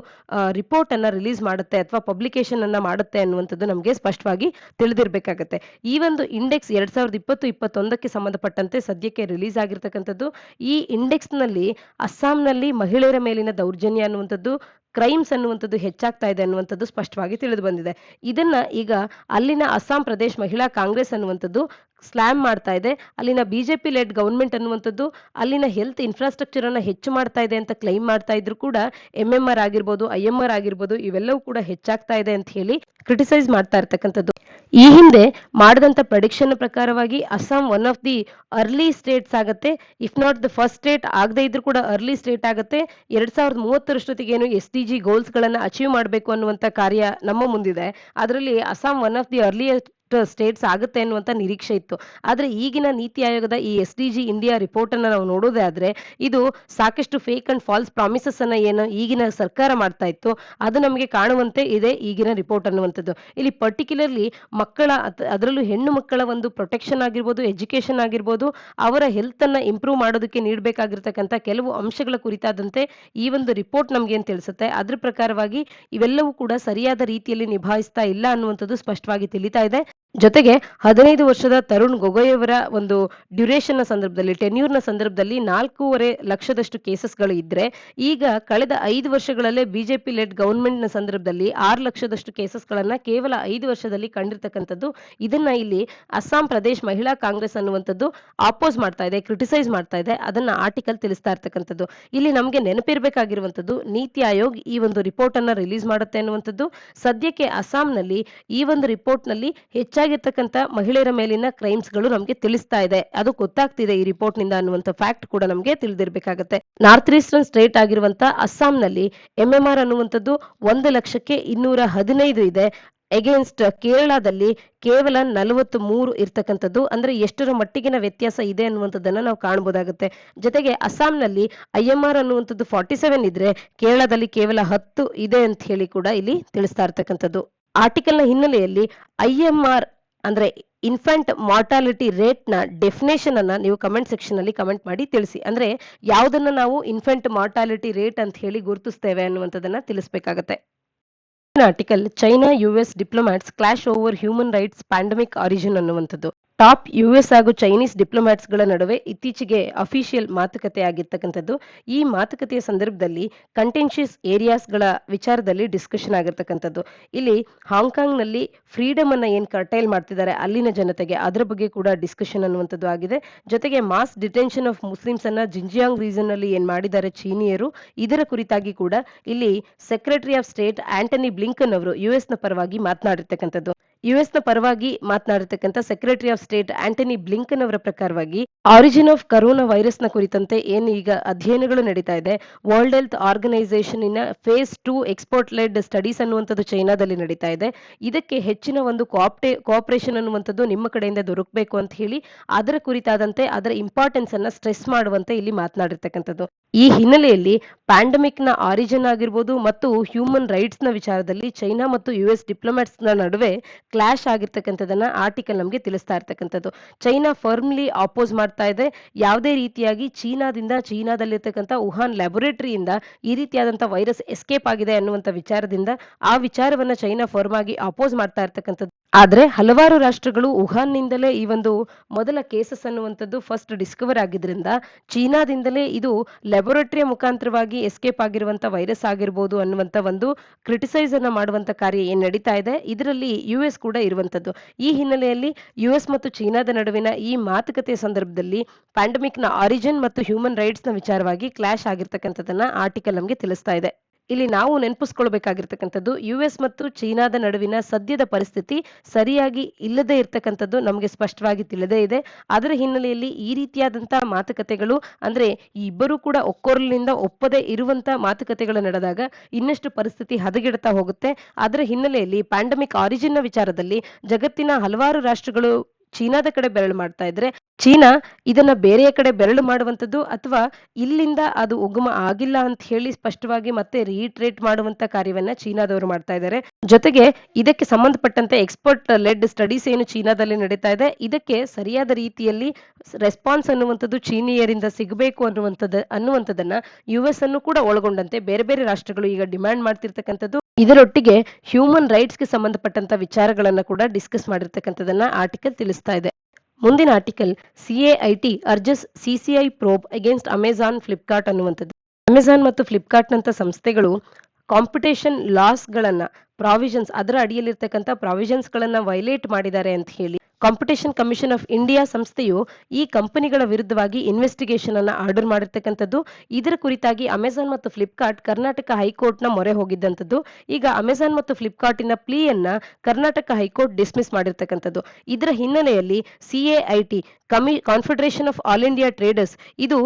ರಿಪೋರ್ಟ್ ಅನ್ನ ರಿಲೀಸ್ ಮಾಡುತ್ತೆ ಅಥವಾ ಪಬ್ಲಿಕೇಶನ್ ಅನ್ನ ಮಾಡುತ್ತೆ ಅನ್ನುವಂಥದ್ದು ನಮಗೆ ಸ್ಪಷ್ಟವಾಗಿ ತಿಳಿದಿರಬೇಕಾಗತ್ತೆ. ಈ ಒಂದು ಇಂಡೆಕ್ಸ್ 2020-21ಕ್ಕೆ ಸಂಬಂಧಪಟ್ಟಂತೆ ಸದ್ಯಕ್ಕೆ ರಿಲೀಸ್ ಆಗಿರ್ತಕ್ಕಂಥದ್ದು. ಈ ಇಂಡೆಕ್ಸ್ ನಲ್ಲಿ ಅಸ್ಸಾಂನಲ್ಲಿ ಮಹಿಳೆಯರ ಮೇಲಿನ ದೌರ್ಜನ್ಯ ಅನ್ನುವಂಥದ್ದು, ಕ್ರೈಮ್ಸ್ ಅನ್ನುವಂಥದ್ದು ಹೆಚ್ಚಾಗ್ತಾ ಇದೆ ಅನ್ನುವಂಥದ್ದು ಸ್ಪಷ್ಟವಾಗಿ ತಿಳಿದು ಬಂದಿದೆ. ಇದನ್ನ ಈಗ ಅಲ್ಲಿನ ಅಸ್ಸಾಂ ಪ್ರದೇಶ್ ಮಹಿಳಾ ಕಾಂಗ್ರೆಸ್ ಅನ್ನುವಂಥದ್ದು ಸ್ಲ್ಯಾಮ್ ಮಾಡ್ತಾ ಇದೆ. ಅಲ್ಲಿನ ಬಿಜೆಪಿ ಲೆಡ್ ಗವರ್ಮೆಂಟ್ ಅನ್ನುವಂಥದ್ದು ಅಲ್ಲಿನ ಹೆಲ್ತ್ ಇನ್ಫ್ರಾಸ್ಟ್ರಕ್ಚರ್ ಅನ್ನ ಹೆಚ್ಚು ಮಾಡ್ತಾ ಇದೆ ಅಂತ ಕ್ಲೈಮ್ ಮಾಡ್ತಾ ಇದ್ರು ಕೂಡ MMR ಆಗಿರ್ಬೋದು, IMR ಆಗಿರ್ಬೋದು ಇವೆಲ್ಲವೂ ಕೂಡ ಹೆಚ್ಚಾಗ್ತಾ ಇದೆ ಅಂತ ಹೇಳಿ ಕ್ರಿಟಿಸೈಸ್ ಮಾಡ್ತಾ ಇರ್ತಕ್ಕಂಥದ್ದು. ಈ ಹಿಂದೆ ಮಾಡಿದಂತ ಪ್ರೆಡಿಕ್ಷನ್ ಪ್ರಕಾರವಾಗಿ Assam one of the early states ಆಗತ್ತೆ. If not the first state ಆಗದೆ ಇದ್ರೂ ಕೂಡ ಅರ್ಲಿ ಸ್ಟೇಟ್ ಆಗತ್ತೆ. 2030 SDG ಗೋಲ್ಸ್ ಗಳನ್ನ ಅಚೀವ್ ಮಾಡಬೇಕು ಅನ್ನುವಂತ ಕಾರ್ಯ ನಮ್ಮ ಮುಂದಿದೆ. ಅದರಲ್ಲಿ Assam one of the earliest States ಆಗುತ್ತೆ ಅನ್ನುವಂತ ನಿರೀಕ್ಷೆ ಇತ್ತು. ಆದ್ರೆ ಈಗಿನ ನೀತಿ ಆಯೋಗದ ಈ SDG ಇಂಡಿಯಾ ರಿಪೋರ್ಟ್ ಅನ್ನ ನಾವು ನೋಡೋದೇ ಆದ್ರೆ ಇದು ಸಾಕಷ್ಟು ಫೇಕ್ ಅಂಡ್ ಫಾಲ್ಸ್ ಪ್ರಾಮಿಸಸ್ ಅನ್ನ ಏನು ಈಗಿನ ಸರ್ಕಾರ ಮಾಡ್ತಾ ಇತ್ತು ಅದು ನಮಗೆ ಕಾಣುವಂತೆ ಇದೆ ಈಗಿನ ರಿಪೋರ್ಟ್ ಅನ್ನುವಂಥದ್ದು. ಇಲ್ಲಿ ಪರ್ಟಿಕ್ಯುಲರ್ಲಿ ಮಕ್ಕಳ ಅದರಲ್ಲೂ ಹೆಣ್ಣು ಮಕ್ಕಳ ಒಂದು ಪ್ರೊಟೆಕ್ಷನ್ ಆಗಿರ್ಬೋದು, ಎಜುಕೇಶನ್ ಆಗಿರ್ಬೋದು, ಅವರ ಹೆಲ್ತ್ ಅನ್ನ ಇಂಪ್ರೂವ್ ಮಾಡೋದಕ್ಕೆ ನೀಡಬೇಕಾಗಿರ್ತಕ್ಕಂಥ ಕೆಲವು ಅಂಶಗಳ ಕುರಿತಾದಂತೆ ಈ ಒಂದು ರಿಪೋರ್ಟ್ ನಮ್ಗೆ ಏನ್ ತಿಳಿಸುತ್ತೆ ಅದ್ರ ಪ್ರಕಾರವಾಗಿ ಇವೆಲ್ಲವೂ ಕೂಡ ಸರಿಯಾದ ರೀತಿಯಲ್ಲಿ ನಿಭಾಯಿಸ್ತಾ ಇಲ್ಲ ಅನ್ನುವಂಥದ್ದು ಸ್ಪಷ್ಟವಾಗಿ ತಿಳಿತಾ ಇದೆ. ಜೊತೆಗೆ 15 ವರ್ಷದ ತರುಣ್ ಗೊಗೊಯ್ ಅವರ ಒಂದು ಡ್ಯೂರೇಷನ್ ನ ಸಂದರ್ಭದಲ್ಲಿ ಟೆನ್ಯೂರ್ ನ ಸಂದರ್ಭದಲ್ಲಿ 4.5 ಲಕ್ಷದಷ್ಟು ಕೇಸಸ್ಗಳು ಇದ್ರೆ ಈಗ ಕಳೆದ 5 ವರ್ಷಗಳಲ್ಲೇ ಬಿಜೆಪಿ ಲೆಡ್ ಗವರ್ಮೆಂಟ್ ನ ಸಂದರ್ಭದಲ್ಲಿ 6 ಲಕ್ಷದಷ್ಟು ಕೇಸಸ್ಗಳನ್ನ ಕೇವಲ 5 ವರ್ಷದಲ್ಲಿ ಕಂಡಿರ್ತಕ್ಕಂಥದ್ದು. ಇದನ್ನ ಇಲ್ಲಿ ಅಸ್ಸಾಂ ಪ್ರದೇಶ್ ಮಹಿಳಾ ಕಾಂಗ್ರೆಸ್ ಅನ್ನುವಂಥದ್ದು ಆಪೋಸ್ ಮಾಡ್ತಾ ಇದೆ, ಕ್ರಿಟಿಸೈಸ್ ಮಾಡ್ತಾ ಇದೆ. ಅದನ್ನ ಆರ್ಟಿಕಲ್ ತಿಳಿಸ್ತಾ ಇರ್ತಕ್ಕಂಥದ್ದು. ಇಲ್ಲಿ ನಮ್ಗೆ ನೆನಪಿರ್ಬೇಕಾಗಿರುವಂತದ್ದು ನೀತಿ ಆಯೋಗ್ ಈ ಒಂದು ರಿಪೋರ್ಟ್ ಅನ್ನ ರಿಲೀಸ್ ಮಾಡುತ್ತೆ ಅನ್ನುವಂಥದ್ದು. ಸದ್ಯಕ್ಕೆ ಅಸ್ಸಾಂನಲ್ಲಿ ಈ ಒಂದು ರಿಪೋರ್ಟ್ ನಲ್ಲಿ ಹೆಚ್ಚಾಗಿರ್ತಕ್ಕಂಥ ಮಹಿಳೆಯರ ಮೇಲಿನ ಕ್ರೈಮ್ಸ್ ಗಳು ನಮಗೆ ತಿಳಿಸ್ತಾ ಇದೆ, ಅದು ಗೊತ್ತಾಗ್ತಿದೆ ಈ ರಿಪೋರ್ಟ್ ನಿಂದ ಅನ್ನುವಂತ ಫ್ಯಾಕ್ಟ್ ಕೂಡ ನಮಗೆ ತಿಳಿದಿರಬೇಕಾಗುತ್ತೆ. ನಾರ್ತ್ ಈಸ್ಟರ್ನ್ ಸ್ಟೇಟ್ ಆಗಿರುವಂತ ಅಸ್ಸಾಂನಲ್ಲಿ MMR ಅನ್ನುವಂಥದ್ದು 1,215,000 ಇದೆ. ಅಗೇನ್ಸ್ಟ್ ಕೇರಳದಲ್ಲಿ ಕೇವಲ 43 ಇರ್ತಕ್ಕಂಥದ್ದು. ಅಂದ್ರೆ ಎಷ್ಟರ ಮಟ್ಟಿಗಿನ ವ್ಯತ್ಯಾಸ ಇದೆ ಅನ್ನುವಂಥದ್ದನ್ನ ನಾವು ಕಾಣಬಹುದಾಗುತ್ತೆ. ಜೊತೆಗೆ ಅಸ್ಸಾಂನಲ್ಲಿ IMR ಅನ್ನುವಂಥದ್ದು 47 ಇದ್ರೆ ಕೇರಳದಲ್ಲಿ ಕೇವಲ 10 ಇದೆ ಅಂತ ಹೇಳಿ ಕೂಡ ಇಲ್ಲಿ ತಿಳಿಸ್ತಾ ಇರ್ತಕ್ಕಂಥದ್ದು. ಆರ್ಟಿಕಲ್ ನ ಹಿನ್ನೆಲೆಯಲ್ಲಿ IMR ಅಂದ್ರೆ ಇನ್ಫ್ಯಾಂಟ್ ಮಾರ್ಟಾಲಿಟಿ ರೇಟ್ ನ ಡೆಫಿನೇಷನ್ ಅನ್ನ ನೀವು ಕಮೆಂಟ್ ಸೆಕ್ಷನ್ ಅಲ್ಲಿ ಕಮೆಂಟ್ ಮಾಡಿ ತಿಳಿಸಿ. ಅಂದ್ರೆ ಯಾವುದನ್ನ ನಾವು ಇನ್ಫ್ಯಾಂಟ್ ಮಾರ್ಟಾಲಿಟಿ ರೇಟ್ ಅಂತ ಹೇಳಿ ಗುರುತಿಸ್ತೇವೆ ಅನ್ನುವಂಥದ್ದನ್ನ ತಿಳಿಸಬೇಕಾಗತ್ತೆ. Article China US diplomats clash over human rights pandemic origin ಅನ್ನುವಂಥದ್ದು. ಟಾಪ್ ಯುಎಸ್ ಹಾಗೂ ಚೈನೀಸ್ ಡಿಪ್ಲೊಮ್ಯಾಟ್ಸ್ ಗಳ ನಡುವೆ ಇತ್ತೀಚೆಗೆ ಅಫಿಷಿಯಲ್ ಮಾತುಕತೆ ಆಗಿರ್ತಕ್ಕಂಥದ್ದು. ಈ ಮಾತುಕತೆಯ ಸಂದರ್ಭದಲ್ಲಿ ಕಂಟೆನ್ಷಿಯಸ್ ಏರಿಯಾಸ್ ಗಳ ವಿಚಾರದಲ್ಲಿ ಡಿಸ್ಕಷನ್ ಆಗಿರ್ತಕ್ಕಂಥದ್ದು. ಇಲ್ಲಿ ಹಾಂಗ್ಕಾಂಗ್ ನಲ್ಲಿ ಫ್ರೀಡಮ್ ಅನ್ನ ಏನ್ ಕರ್ಟೈಲ್ ಮಾಡ್ತಿದ್ದಾರೆ ಅಲ್ಲಿನ ಜನತೆಗೆ, ಅದರ ಬಗ್ಗೆ ಕೂಡ ಡಿಸ್ಕಷನ್ ಅನ್ನುವಂಥದ್ದು ಆಗಿದೆ. ಜೊತೆಗೆ ಮಾಸ್ ಡಿಟೆನ್ಷನ್ ಆಫ್ ಮುಸ್ಲಿಮ್ಸ್ ಅನ್ನ ಜಿಂಜಿಯಾಂಗ್ ರೀಜನ್ ನಲ್ಲಿ ಏನ್ ಮಾಡಿದ್ದಾರೆ ಚೀನಿಯರು, ಇದರ ಕುರಿತಾಗಿ ಕೂಡ ಇಲ್ಲಿ secretary of state Antony Blinken ಅವರು ಯುಎಸ್ ನ ಪರವಾಗಿ ಮಾತನಾಡಿರ್ತಕ್ಕಂಥದ್ದು. ಯುಎಸ್ ನ ಪರವಾಗಿ ಮಾತನಾಡಿರ್ತಕ್ಕಂಥ secretary of state Antony Blinken ಅವರ ಪ್ರಕಾರವಾಗಿ ಆರಿಜಿನ್ ಆಫ್ ಕರೋನಾ ವೈರಸ್ ನ ಕುರಿತಂತೆ ಏನು ಈಗ ಅಧ್ಯಯನಗಳು ನಡೀತಾ ಇದೆ, ವರ್ಲ್ಡ್ ಹೆಲ್ತ್ ಆರ್ಗನೈಸೇಷನ್ ಇನ ಫೇಸ್ 2 ಎಕ್ಸ್ಪೋರ್ಟ್ ಲೆಡ್ ಸ್ಟಡೀಸ್ ಅನ್ನುವಂಥದ್ದು ಚೈನಾದಲ್ಲಿ ನಡೀತಾ ಇದೆ. ಇದಕ್ಕೆ ಹೆಚ್ಚಿನ ಒಂದು ಕೋಆಪರೇಷನ್ ಅನ್ನುವಂಥದ್ದು ನಿಮ್ಮ ಕಡೆಯಿಂದ ದೊರಕಬೇಕು ಅಂತ ಹೇಳಿ ಅದರ ಕುರಿತಾದಂತೆ ಅದರ ಇಂಪಾರ್ಟೆನ್ಸ್ ಅನ್ನ ಸ್ಟ್ರೆಸ್ ಮಾಡುವಂತೆ ಇಲ್ಲಿ ಮಾತನಾಡಿರ್ತಕ್ಕಂಥದ್ದು. ಈ ಹಿನ್ನೆಲೆಯಲ್ಲಿ ಪ್ಯಾಂಡಮಿಕ್ ನ ಆರಿಜಿನ್ ಆಗಿರ್ಬೋದು ಮತ್ತು ಹ್ಯೂಮನ್ ರೈಟ್ಸ್ ನ ವಿಚಾರದಲ್ಲಿ ಚೈನಾ ಮತ್ತು ಯುಎಸ್ ಡಿಪ್ಲೊಮ್ಯಾಟ್ಸ್ ನ ನಡುವೆ ಕ್ಲಾಶ್ ಆಗಿರ್ತಕ್ಕಂಥದನ್ನ ಆರ್ಟಿಕಲ್ ನಮಗೆ ತಿಳಿಸ್ತಾ ಇರ್ತಕ್ಕಂಥದ್ದು. ಚೈನಾ ಫರ್ಮ್ಲಿ ಅಪೋಸ್ ಮಾಡ್ತಾ ಇದೆ. ಯಾವುದೇ ರೀತಿಯಾಗಿ ಚೀನಾದಲ್ಲಿರ್ತಕ್ಕಂಥ ವುಹಾನ್ ಲ್ಯಾಬೊರೇಟರಿಯಿಂದ ಈ ರೀತಿಯಾದಂತಹ ವೈರಸ್ ಎಸ್ಕೇಪ್ ಆಗಿದೆ ಅನ್ನುವಂಥ ವಿಚಾರದಿಂದ ಆ ವಿಚಾರವನ್ನ ಚೈನಾ ಫರ್ಮ್ ಆಗಿ ಅಪೋಸ್ ಮಾಡ್ತಾ ಇರ್ತಕ್ಕಂಥದ್ದು. ಆದ್ರೆ ಹಲವಾರು ರಾಷ್ಟ್ರಗಳು ವುಹಾನ್ ನಿಂದಲೇ ಈ ಒಂದು ಮೊದಲ ಕೇಸಸ್ ಅನ್ನುವಂಥದ್ದು ಫಸ್ಟ್ ಡಿಸ್ಕವರ್ ಆಗಿದ್ರಿಂದ ಚೀನಾದಿಂದಲೇ ಇದು ಲ್ಯಾಬೊರೇಟರಿಯ ಮುಖಾಂತರವಾಗಿ ಎಸ್ಕೇಪ್ ಆಗಿರುವಂತ ವೈರಸ್ ಆಗಿರ್ಬೋದು ಅನ್ನುವಂತ ಒಂದು ಕ್ರಿಟಿಸೈಸ್ ಅನ್ನ ಮಾಡುವಂತ ಕಾರ್ಯ ಏನ್ ನಡೀತಾ ಇದೆ, ಇದರಲ್ಲಿ ಯುಎಸ್ ಕೂಡ ಇರುವಂತದ್ದು. ಈ ಹಿನ್ನೆಲೆಯಲ್ಲಿ ಯುಎಸ್ ಮತ್ತು ಚೀನಾದ ನಡುವಿನ ಈ ಮಾತುಕತೆಯ ಸಂದರ್ಭದಲ್ಲಿ ಪ್ಯಾಂಡಮಿಕ್ ನ ಆರಿಜಿನ್ ಮತ್ತು ಹ್ಯೂಮನ್ ರೈಟ್ಸ್ ನ ವಿಚಾರವಾಗಿ ಕ್ಲಾಶ್ ಆಗಿರ್ತಕ್ಕಂಥದನ್ನ ಆರ್ಟಿಕಲ್ ನಮಗೆ ತಿಳಿಸ್ತಾ ಇದೆ. ಇಲ್ಲಿ ನಾವು ನೆನಪಿಸ್ಕೊಳ್ಬೇಕಾಗಿರ್ತಕ್ಕಂಥದ್ದು ಯುಎಸ್ ಮತ್ತು ಚೀನಾದ ನಡುವಿನ ಸದ್ಯದ ಪರಿಸ್ಥಿತಿ ಸರಿಯಾಗಿ ಇಲ್ಲದೆ ಇರ್ತಕ್ಕಂಥದ್ದು ನಮಗೆ ಸ್ಪಷ್ಟವಾಗಿ ತಿಳಿದೇ ಇದೆ. ಅದರ ಹಿನ್ನೆಲೆಯಲ್ಲಿ ಈ ರೀತಿಯಾದಂತಹ ಮಾತುಕತೆಗಳು ಅಂದ್ರೆ ಈ ಇಬ್ಬರು ಕೂಡ ಒಕ್ಕೊರಲಿನಿಂದ ಒಪ್ಪದೆ ಇರುವಂತ ಮಾತುಕತೆಗಳು ನಡೆದಾಗ ಇನ್ನಷ್ಟು ಪರಿಸ್ಥಿತಿ ಹದಗೆಡ್ತಾ ಹೋಗುತ್ತೆ. ಅದರ ಹಿನ್ನೆಲೆಯಲ್ಲಿ ಪ್ಯಾಂಡಮಿಕ್ ಆರಿಜಿನ್ ನ ವಿಚಾರದಲ್ಲಿ ಜಗತ್ತಿನ ಹಲವಾರು ರಾಷ್ಟ್ರಗಳು ಚೀನಾದ ಕಡೆ ಬೆರಳು ಮಾಡ್ತಾ ಇದ್ರೆ ಚೀನಾ ಇದನ್ನ ಬೇರೆಯ ಕಡೆ ಬೆರಳು ಮಾಡುವಂತದ್ದು ಅಥವಾ ಇಲ್ಲಿಂದ ಅದು ಉಗಮ ಆಗಿಲ್ಲ ಅಂತ ಹೇಳಿ ಸ್ಪಷ್ಟವಾಗಿ ಮತ್ತೆ ರೀಟ್ರೇಟ್ ಮಾಡುವಂತ ಕಾರ್ಯವನ್ನ ಚೀನಾದವರು ಮಾಡ್ತಾ ಇದ್ದಾರೆ. ಜೊತೆಗೆ ಇದಕ್ಕೆ ಸಂಬಂಧಪಟ್ಟಂತೆ ಎಕ್ಸ್ಪರ್ಟ್ ಲೆಡ್ ಸ್ಟಡೀಸ್ ಏನು ಚೀನಾದಲ್ಲಿ ನಡೀತಾ ಇದೆ, ಇದಕ್ಕೆ ಸರಿಯಾದ ರೀತಿಯಲ್ಲಿ ರೆಸ್ಪಾನ್ಸ್ ಅನ್ನುವಂಥದ್ದು ಚೀನಿಯರಿಂದ ಸಿಗಬೇಕು ಅನ್ನುವಂಥದ್ದನ್ನ ಯುಎಸ್ ಅನ್ನು ಕೂಡ ಒಳಗೊಂಡಂತೆ ಬೇರೆ ಬೇರೆ ರಾಷ್ಟ್ರಗಳು ಈಗ ಡಿಮ್ಯಾಂಡ್ ಮಾಡ್ತಿರ್ತಕ್ಕಂಥದ್ದು. ಇದರೊಟ್ಟಿಗೆ ಹ್ಯೂಮನ್ ರೈಟ್ಸ್ ಗೆ ಸಂಬಂಧಪಟ್ಟಂತ ವಿಚಾರಗಳನ್ನ ಕೂಡ ಡಿಸ್ಕಸ್ ಮಾಡಿರ್ತಕ್ಕಂಥದನ್ನ ಆರ್ಟಿಕಲ್ ತಿಳಿಸ್ತಾ ಇದೆ. ಮುಂದಿನ article CAIT urges CCI probe against Amazon Flipkart ಅನ್ನುವಂಥದ್ದು. ಅಮೆಜಾನ್ ಮತ್ತು ಫ್ಲಿಪ್ಕಾರ್ಟ್ ನಂತ ಸಂಸ್ಥೆಗಳು ಕಾಂಪಿಟೇಷನ್ ಲಾಸ್ ಗಳನ್ನ ಪ್ರಾವಿಷನ್ಸ್ ಅದರ ಅಡಿಯಲ್ಲಿರ್ತಕ್ಕಂಥ ಪ್ರಾವಿಷನ್ಸ್ ಗಳನ್ನ ವೈಲೇಟ್ ಮಾಡಿದ್ದಾರೆ ಅಂತ ಹೇಳಿ ಕಾಂಪಿಟೇಷನ್ ಕಮಿಷನ್ ಆಫ್ ಇಂಡಿಯಾ ಸಂಸ್ಥೆಯು ಈ ಕಂಪನಿಗಳ ವಿರುದ್ಧವಾಗಿ ಇನ್ವೆಸ್ಟಿಗೇಷನ್ ಅನ್ನ ಆರ್ಡರ್ ಮಾಡಿರ್ತಕ್ಕಂಥದ್ದು. ಇದರ ಕುರಿತಾಗಿ ಅಮೆಜಾನ್ ಮತ್ತು ಫ್ಲಿಪ್ಕಾರ್ಟ್ ಕರ್ನಾಟಕ ಹೈಕೋರ್ಟ್ ನ ಮೊರೆ ಹೋಗಿದ್ದಂಥದ್ದು. ಈಗ ಅಮೆಜಾನ್ ಮತ್ತು ಫ್ಲಿಪ್ಕಾರ್ಟಿನ ಪ್ಲೀಯನ್ನ ಕರ್ನಾಟಕ ಹೈಕೋರ್ಟ್ ಡಿಸ್ಮಿಸ್ ಮಾಡಿರ್ತಕ್ಕಂಥದ್ದು. ಇದರ ಹಿನ್ನೆಲೆಯಲ್ಲಿ CAIT confederation of all India traders ಇದು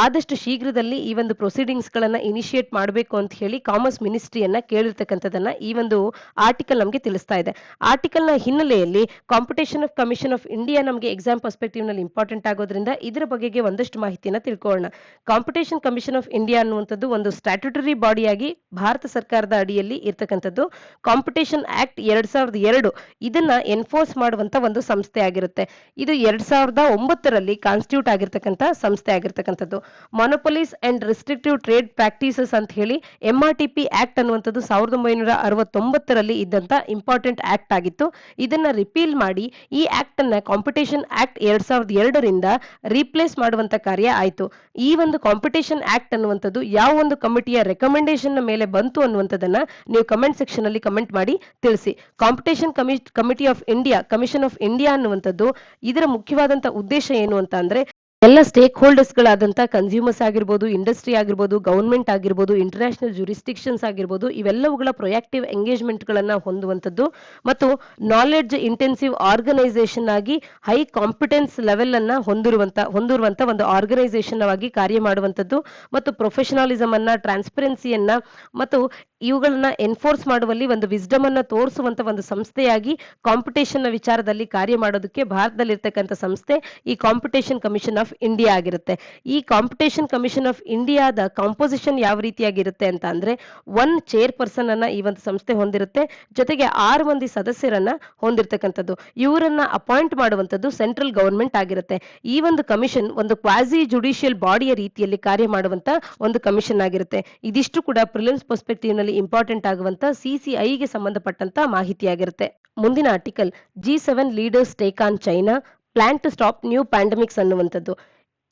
ಆದಷ್ಟು ಶೀಘ್ರದಲ್ಲಿ ಈ ಒಂದು ಪ್ರೊಸೀಡಿಂಗ್ಸ್ ಗಳನ್ನ ಇನಿಶಿಯೇಟ್ ಮಾಡಬೇಕು ಅಂತ ಹೇಳಿ ಕಾಮರ್ಸ್ ಮಿನಿಸ್ಟ್ರಿಯನ್ನ ಕೇಳಿರ್ತಕ್ಕಂಥದನ್ನ ಈ ಒಂದು ಆರ್ಟಿಕಲ್ ನಮಗೆ ತಿಳಿಸ್ತಾ ಇದೆ. ಆರ್ಟಿಕಲ್ ನ ಹಿನ್ನೆಲೆಯಲ್ಲಿ computation of commission of India ನಮಗೆ ಎಕ್ಸಾಮ್ ಪರ್ಸ್ಪೆಕ್ಟಿವ್ ನಲ್ಲಿ ಇಂಪಾರ್ಟೆಂಟ್ ಆಗೋದ್ರಿಂದ ಇದರ ಬಗೆಗೆ ಒಂದಷ್ಟು ಮಾಹಿತಿಯನ್ನ ತಿಳ್ಕೊಳ್ಳೋಣ. ಕಾಂಪಿಟೇಷನ್ ಕಮಿಷನ್ ಆಫ್ ಇಂಡಿಯಾ ಅನ್ನುವಂಥದ್ದು ಒಂದು ಸ್ಟ್ಯಾಟ್ಯೂಟರಿ ಬಾಡಿಯಾಗಿ ಭಾರತ ಸರ್ಕಾರದ ಅಡಿಯಲ್ಲಿ ಇರ್ತಕ್ಕಂಥದ್ದು. ಕಾಂಪಿಟೇಷನ್ ಆಕ್ಟ್ 2002 ಇದನ್ನ ಎನ್ಫೋರ್ಸ್ ಮಾಡುವಂತ ಒಂದು ಸಂಸ್ಥೆ ಆಗಿರುತ್ತೆ. ಇದು 2009ರಲ್ಲಿ ಕಾನ್ಸ್ಟಿಟ್ಯೂಟ್ ಆಗಿರ್ತಕ್ಕಂಥ ಸಂಸ್ಥೆ ಆಗಿರ್ತಕ್ಕಂಥದ್ದು. ಮೊನೊಪೊಲೀಸ್ ಅಂಡ್ ರಿಸ್ಟ್ರಿಕ್ಟಿವ್ ಟ್ರೇಡ್ ಪ್ರಾಕ್ಟೀಸಸ್ ಅಂತ ಹೇಳಿ MRTP ಆಕ್ಟ್ ಅನ್ನುವಂಥದ್ದು 1969ರಲ್ಲಿ ಇದ್ದಂತ ಇಂಪಾರ್ಟೆಂಟ್ ಆಕ್ಟ್ ಆಗಿತ್ತು. ಇದನ್ನ ರಿಪೀಲ್ ಮಾಡಿ ಈ ಆಕ್ಟ್ ಅನ್ನ ಕಾಂಪಿಟೇಷನ್ ಆಕ್ಟ್ 2002ರಿಂದ ರೀಪ್ಲೇಸ್ ಮಾಡುವಂತ ಕಾರ್ಯ ಆಯ್ತು. ಈ ಒಂದು ಕಾಂಪಿಟೇಷನ್ ಆಕ್ಟ್ ಅನ್ನುವಂಥದ್ದು ಯಾವ ಒಂದು ಕಮಿಟಿಯ ರೆಕಮೆಂಡೇಶನ್ ಮೇಲೆ ಬಂತು ಅನ್ನುವಂಥದ್ದನ್ನ ನೀವು ಕಮೆಂಟ್ ಸೆಕ್ಷನ್ ಅಲ್ಲಿ ಕಮೆಂಟ್ ಮಾಡಿ ತಿಳಿಸಿ. Competition committee of India commission of India ಅನ್ನುವಂಥದ್ದು ಇದರ ಮುಖ್ಯವಾದಂತ ಉದ್ದೇಶ ಏನು ಅಂತ ಅಂದ್ರೆ ಎಲ್ಲ ಸ್ಟೇಕ್ ಹೋಲ್ಡರ್ಸ್ ಗಳಾದಂತ ಕನ್ಸ್ಯೂಮರ್ಸ್ ಆಗಿರ್ಬೋದು, ಇಂಡಸ್ಟ್ರಿ ಆಗಿರ್ಬೋದು, ಗವರ್ಮೆಂಟ್ ಆಗಿರ್ಬೋದು, ಇಂಟರ್ನ್ಯಾಷನಲ್ ಜುರಿಸ್ಟಿಕ್ಷನ್ಸ್ ಆಗಿರ್ಬೋದು, ಇವೆಲ್ಲವುಗಳ ಪ್ರೊಯಾಕ್ಟಿವ್ ಎಂಗೇಜ್ಮೆಂಟ್ ಗಳನ್ನ ಹೊಂದುವಂತದ್ದು ಮತ್ತು ನಾಲೆಡ್ಜ್ ಇಂಟೆನ್ಸಿವ್ ಆರ್ಗನೈಸೇಷನ್ ಆಗಿ ಹೈ ಕಾಂಪಿಟೆನ್ಸ್ ಲೆವೆಲ್ ಅನ್ನ ಹೊಂದಿರುವಂತ ಒಂದು ಆರ್ಗನೈಸೇಷನ್ ಆಗಿ ಕಾರ್ಯ ಮಾಡುವಂತದ್ದು ಮತ್ತು ಪ್ರೊಫೆಷನಲಿಸಮ್ ಅನ್ನ, ಟ್ರಾನ್ಸ್ಪರೆನ್ಸಿಯನ್ನ ಮತ್ತು ಇವುಗಳನ್ನ ಎನ್ಫೋರ್ಸ್ ಮಾಡುವಲ್ಲಿ ಒಂದು ವಿಸ್ಡಮ್ ಅನ್ನ ತೋರಿಸುವಂತ ಒಂದು ಸಂಸ್ಥೆಯಾಗಿ ಕಾಂಪಿಟೇಷನ್ ನ ವಿಚಾರದಲ್ಲಿ ಕಾರ್ಯ ಮಾಡೋದಕ್ಕೆ ಭಾರತದಲ್ಲಿರ್ತಕ್ಕಂಥ ಸಂಸ್ಥೆ ಈ ಕಾಂಪಿಟೇಷನ್ ಕಮಿಷನ್ ಆಫ್ ಇಂಡಿಯಾ ಆಗಿರುತ್ತೆ. ಈ ಕಾಂಪಿಟೇಷನ್ ಕಮಿಷನ್ ಆಫ್ ಇಂಡಿಯಾದ ಕಾಂಪೋಸಿಷನ್ ಯಾವ ರೀತಿಯಾಗಿರುತ್ತೆ ಅಂತ ಅಂದ್ರೆ ಒನ್ ಚೇರ್ ಪರ್ಸನ್ ಅನ್ನ ಈ ಒಂದು ಸಂಸ್ಥೆ ಹೊಂದಿರುತ್ತೆ, ಜೊತೆಗೆ 6 ಮಂದಿ ಸದಸ್ಯರನ್ನ ಹೊಂದಿರತಕ್ಕಂಥದ್ದು. ಇವರನ್ನ ಅಪಾಯಿಂಟ್ ಮಾಡುವಂತದ್ದು ಸೆಂಟ್ರಲ್ ಗವರ್ಮೆಂಟ್ ಆಗಿರುತ್ತೆ. ಈ ಒಂದು ಕಮಿಷನ್ ಒಂದು ಕ್ವಾಸಿ ಜುಡಿಷಿಯಲ್ ಬಾಡಿಯ ರೀತಿಯಲ್ಲಿ ಕಾರ್ಯ ಮಾಡುವಂತ ಒಂದು ಕಮಿಷನ್ ಆಗಿರುತ್ತೆ. ಇದಿಷ್ಟು ಕೂಡ ಪ್ರಿಲಿಮ್ಸ್ ಪರ್ಸ್ಪೆಕ್ಟಿವ್ ನಲ್ಲಿ ಇಂಪಾರ್ಟೆಂಟ್ ಆಗುವಂತ ಸಿಸಿಐಗೆ ಸಂಬಂಧಪಟ್ಟಂತ ಮಾಹಿತಿಯಾಗಿರುತ್ತೆ. ಮುಂದಿನ article G7 leaders take on China plan to stop new pandemics ಅನ್ನುವಂಥದ್ದು.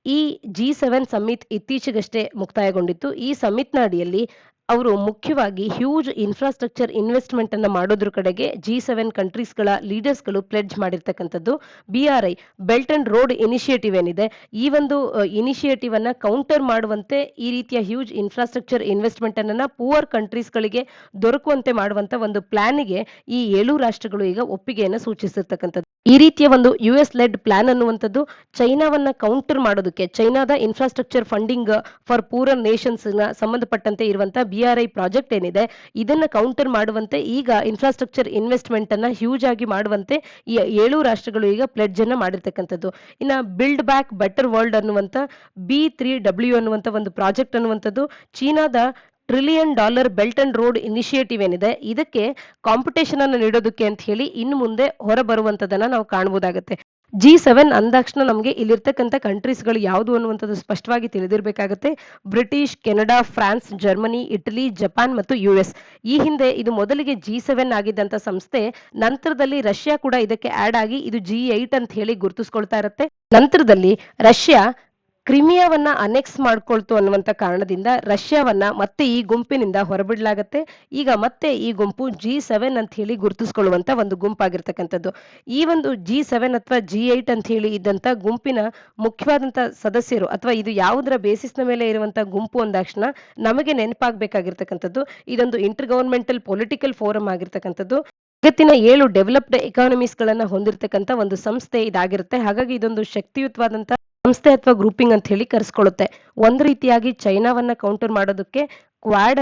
ಈ G7 ಸಮ್ಮಿಟ್ ಇತ್ತೀಚೆಗಷ್ಟೇ ಮುಕ್ತಾಯಗೊಂಡಿತ್ತು. ಈ ಸಮ್ಮಿಟ್ ನ ಅಡಿಯಲ್ಲಿ ಅವರು ಮುಖ್ಯವಾಗಿ ಹ್ಯೂಜ್ ಇನ್ಫ್ರಾಸ್ಟ್ರಕ್ಚರ್ ಇನ್ವೆಸ್ಟ್ಮೆಂಟ್ ಅನ್ನ ಮಾಡೋದ್ರ ಕಡೆಗೆ G7 ಕಂಟ್ರೀಸ್ಗಳ ಲೀಡರ್ಸ್ಗಳು ಪ್ಲೆಡ್ಜ್ ಮಾಡಿರ್ತಕ್ಕಂಥದ್ದು. BRI belt and road initiative ಏನಿದೆ, ಈ ಒಂದು ಇನಿಷಿಯೇಟಿವ್ ಅನ್ನ ಕೌಂಟರ್ ಮಾಡುವಂತೆ ಈ ರೀತಿಯ ಹ್ಯೂಜ್ ಇನ್ಫ್ರಾಸ್ಟ್ರಕ್ಚರ್ ಇನ್ವೆಸ್ಟ್ಮೆಂಟ್ ಅನ್ನ ಪೂವರ್ ಕಂಟ್ರೀಸ್ಗಳಿಗೆ ದೊರಕುವಂತೆ ಮಾಡುವಂತ ಒಂದು ಪ್ಲಾನ್ಗೆ ಈ 7 ರಾಷ್ಟ್ರಗಳು ಈಗ ಒಪ್ಪಿಗೆಯನ್ನು ಸೂಚಿಸಿರ್ತಕ್ಕಂಥದ್ದು. ಈ ರೀತಿಯ ಒಂದು US ಲೆಡ್ ಪ್ಲಾನ್ ಅನ್ನುವಂಥದ್ದು ಚೈನಾವನ್ನ ಕೌಂಟರ್ ಮಾಡೋದಕ್ಕೆ, ಚೈನಾದ ಇನ್ಫ್ರಾಸ್ಟ್ರಕ್ಚರ್ ಫಂಡಿಂಗ್ ಫಾರ್ ಪೂರರ್ ನೇಷನ್ಸ್ ನ ಸಂಬಂಧಪಟ್ಟಂತೆ ಇರುವಂತ BRI ಪ್ರಾಜೆಕ್ಟ್ ಏನಿದೆ ಇದನ್ನ ಕೌಂಟರ್ ಮಾಡುವಂತೆ ಈಗ ಇನ್ಫ್ರಾಸ್ಟ್ರಕ್ಚರ್ ಇನ್ವೆಸ್ಟ್ಮೆಂಟ್ ಅನ್ನ ಹ್ಯೂಜ್ ಆಗಿ ಮಾಡುವಂತೆ ಈ 7 ರಾಷ್ಟ್ರಗಳು ಈಗ ಪ್ಲೆಡ್ಜ್ ಅನ್ನ ಮಾಡಿರ್ತಕ್ಕಂಥದ್ದು. ಇನ್ನ ಬಿಲ್ಡ್ ಬ್ಯಾಕ್ ಬೆಟರ್ ವರ್ಲ್ಡ್ ಅನ್ನುವಂತ B3W ಅನ್ನುವಂತ ಒಂದು ಪ್ರಾಜೆಕ್ಟ್ ಅನ್ನುವಂಥದ್ದು ಚೀನಾದ $1 trillion belt and road initiative ಏನಿದೆ ಇದಕ್ಕೆ ಕಾಂಪಿಟೇಷನ್ ಅನ್ನು ನೀಡೋದಕ್ಕೆ ಅಂತ ಹೇಳಿ ಇನ್ನು ಮುಂದೆ ಹೊರಬರುವಂತದನ್ನ ನಾವು ಕಾಣಬಹುದಾಗುತ್ತೆ. G7 ಅಂದಾಕ್ಷಣ ನಮಗೆ ಇಲ್ಲಿರ್ತಕ್ಕಂಥ ಕಂಟ್ರೀಸ್ಗಳು ಯಾವುದು ಅನ್ನುವಂಥದ್ದು ಸ್ಪಷ್ಟವಾಗಿ ತಿಳಿದಿರಬೇಕಾಗುತ್ತೆ. British, Canada, France, Germany, Italy, Japan ಮತ್ತು US. ಈ ಹಿಂದೆ ಇದು ಮೊದಲಿಗೆ G7 ಆಗಿದ್ದಂತ ಸಂಸ್ಥೆ, ನಂತರದಲ್ಲಿ ರಷ್ಯಾ ಕೂಡ ಇದಕ್ಕೆ ಆಡ್ ಆಗಿ ಇದು G8 ಅಂತ ಹೇಳಿ ಗುರುತಿಸ್ಕೊಳ್ತಾ ಇರುತ್ತೆ. ನಂತರದಲ್ಲಿ ರಷ್ಯಾ ಕ್ರಿಮಿಯಾವನ್ನ ಅನೆಕ್ಸ್ ಮಾಡ್ಕೊಳ್ತು ಅನ್ನುವಂತ ಕಾರಣದಿಂದ ರಷ್ಯಾವನ್ನ ಮತ್ತೆ ಈ ಗುಂಪಿನಿಂದ ಹೊರಬಿಡಲಾಗತ್ತೆ. ಈಗ ಮತ್ತೆ ಈ ಗುಂಪು G7 ಅಂತ ಹೇಳಿ ಗುರುತಿಸ್ಕೊಳ್ಳುವಂತ ಒಂದು ಗುಂಪಾಗಿರ್ತಕ್ಕಂಥದ್ದು. ಈ ಒಂದು G7 ಅಥವಾ G8 ಅಂತ ಹೇಳಿ ಇದ್ದಂತ ಗುಂಪಿನ ಮುಖ್ಯವಾದಂತ ಸದಸ್ಯರು ಅಥವಾ ಇದು ಯಾವುದರ ಬೇಸಿಸ್ನ ಮೇಲೆ ಇರುವಂತ ಗುಂಪು ಅಂದಾಕ್ಷಣ ನಮಗೆ ನೆನಪಾಗಬೇಕಾಗಿರ್ತಕ್ಕಂಥದ್ದು ಇದೊಂದು ಇಂಟರ್ ಗವರ್ಮೆಂಟಲ್ ಪೊಲಿಟಿಕಲ್ ಫೋರಂ ಆಗಿರ್ತಕ್ಕಂಥದ್ದು. ಜಗತ್ತಿನ 7 ಡೆವಲಪ್ಡ್ ಎಕಾನಮೀಸ್ ಗಳನ್ನ ಹೊಂದಿರತಕ್ಕಂತ ಒಂದು ಸಂಸ್ಥೆ ಇದಾಗಿರುತ್ತೆ. ಹಾಗಾಗಿ ಇದೊಂದು ಶಕ್ತಿಯುತವಾದಂತ ಸಂಸ್ಥೆ ಅಥವಾ ಗ್ರೂಪಿಂಗ್ ಅಂತ ಹೇಳಿ ಕರೆಸ್ಕೊಳ್ಳುತ್ತೆ. ಒಂದು ರೀತಿಯಾಗಿ ಚೈನಾವನ್ನ ಕೌಂಟರ್ ಮಾಡೋದಕ್ಕೆ ಕ್ವಾಡ್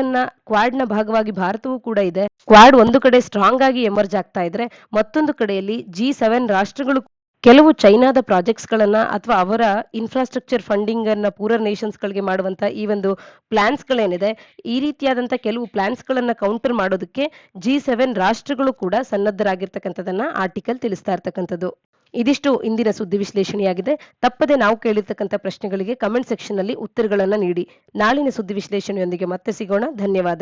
ನ ಭಾಗವಾಗಿ ಭಾರತವೂ ಕೂಡ ಇದೆ. ಕ್ವಾಡ್ ಒಂದು ಕಡೆ ಸ್ಟ್ರಾಂಗ್ ಆಗಿ ಎಮರ್ಜ್ ಆಗ್ತಾ ಇದ್ರೆ, ಮತ್ತೊಂದು ಕಡೆಯಲ್ಲಿ G7 ರಾಷ್ಟ್ರಗಳು ಕೆಲವು ಚೈನಾದ ಪ್ರಾಜೆಕ್ಟ್ಸ್ ಗಳನ್ನ ಅಥವಾ ಅವರ ಇನ್ಫ್ರಾಸ್ಟ್ರಕ್ಚರ್ ಫಂಡಿಂಗ್ ಅನ್ನ ಪೂರರ್ ನೇಷನ್ಸ್ ಗಳಿಗೆ ಮಾಡುವಂತ ಈ ಒಂದು ಪ್ಲಾನ್ಸ್ ಗಳೇನಿದೆ, ಈ ರೀತಿಯಾದಂತ ಕೆಲವು ಪ್ಲಾನ್ಸ್ ಗಳನ್ನ ಕೌಂಟರ್ ಮಾಡೋದಕ್ಕೆ G7 ರಾಷ್ಟ್ರಗಳು ಕೂಡ ಸನ್ನದ್ಧರಾಗಿರ್ತಕ್ಕಂಥದನ್ನ ಆರ್ಟಿಕಲ್ ತಿಳಿಸ್ತಾ ಇರ್ತಕ್ಕಂಥದ್ದು. ಇದಿಷ್ಟು ಇಂದಿನ ಸುದ್ದಿ ವಿಶ್ಲೇಷಣೆಯಾಗಿದೆ. ತಪ್ಪದೆ ನಾವು ಕೇಳಿರ್ತಕ್ಕಂಥ ಪ್ರಶ್ನೆಗಳಿಗೆ ಕಮೆಂಟ್ ಸೆಕ್ಷನ್ ನಲ್ಲಿ ಉತ್ತರಗಳನ್ನ ನೀಡಿ. ನಾಳಿನ ಸುದ್ದಿ ವಿಶ್ಲೇಷಣೆಯೊಂದಿಗೆ ಮತ್ತೆ ಸಿಗೋಣ. ಧನ್ಯವಾದ.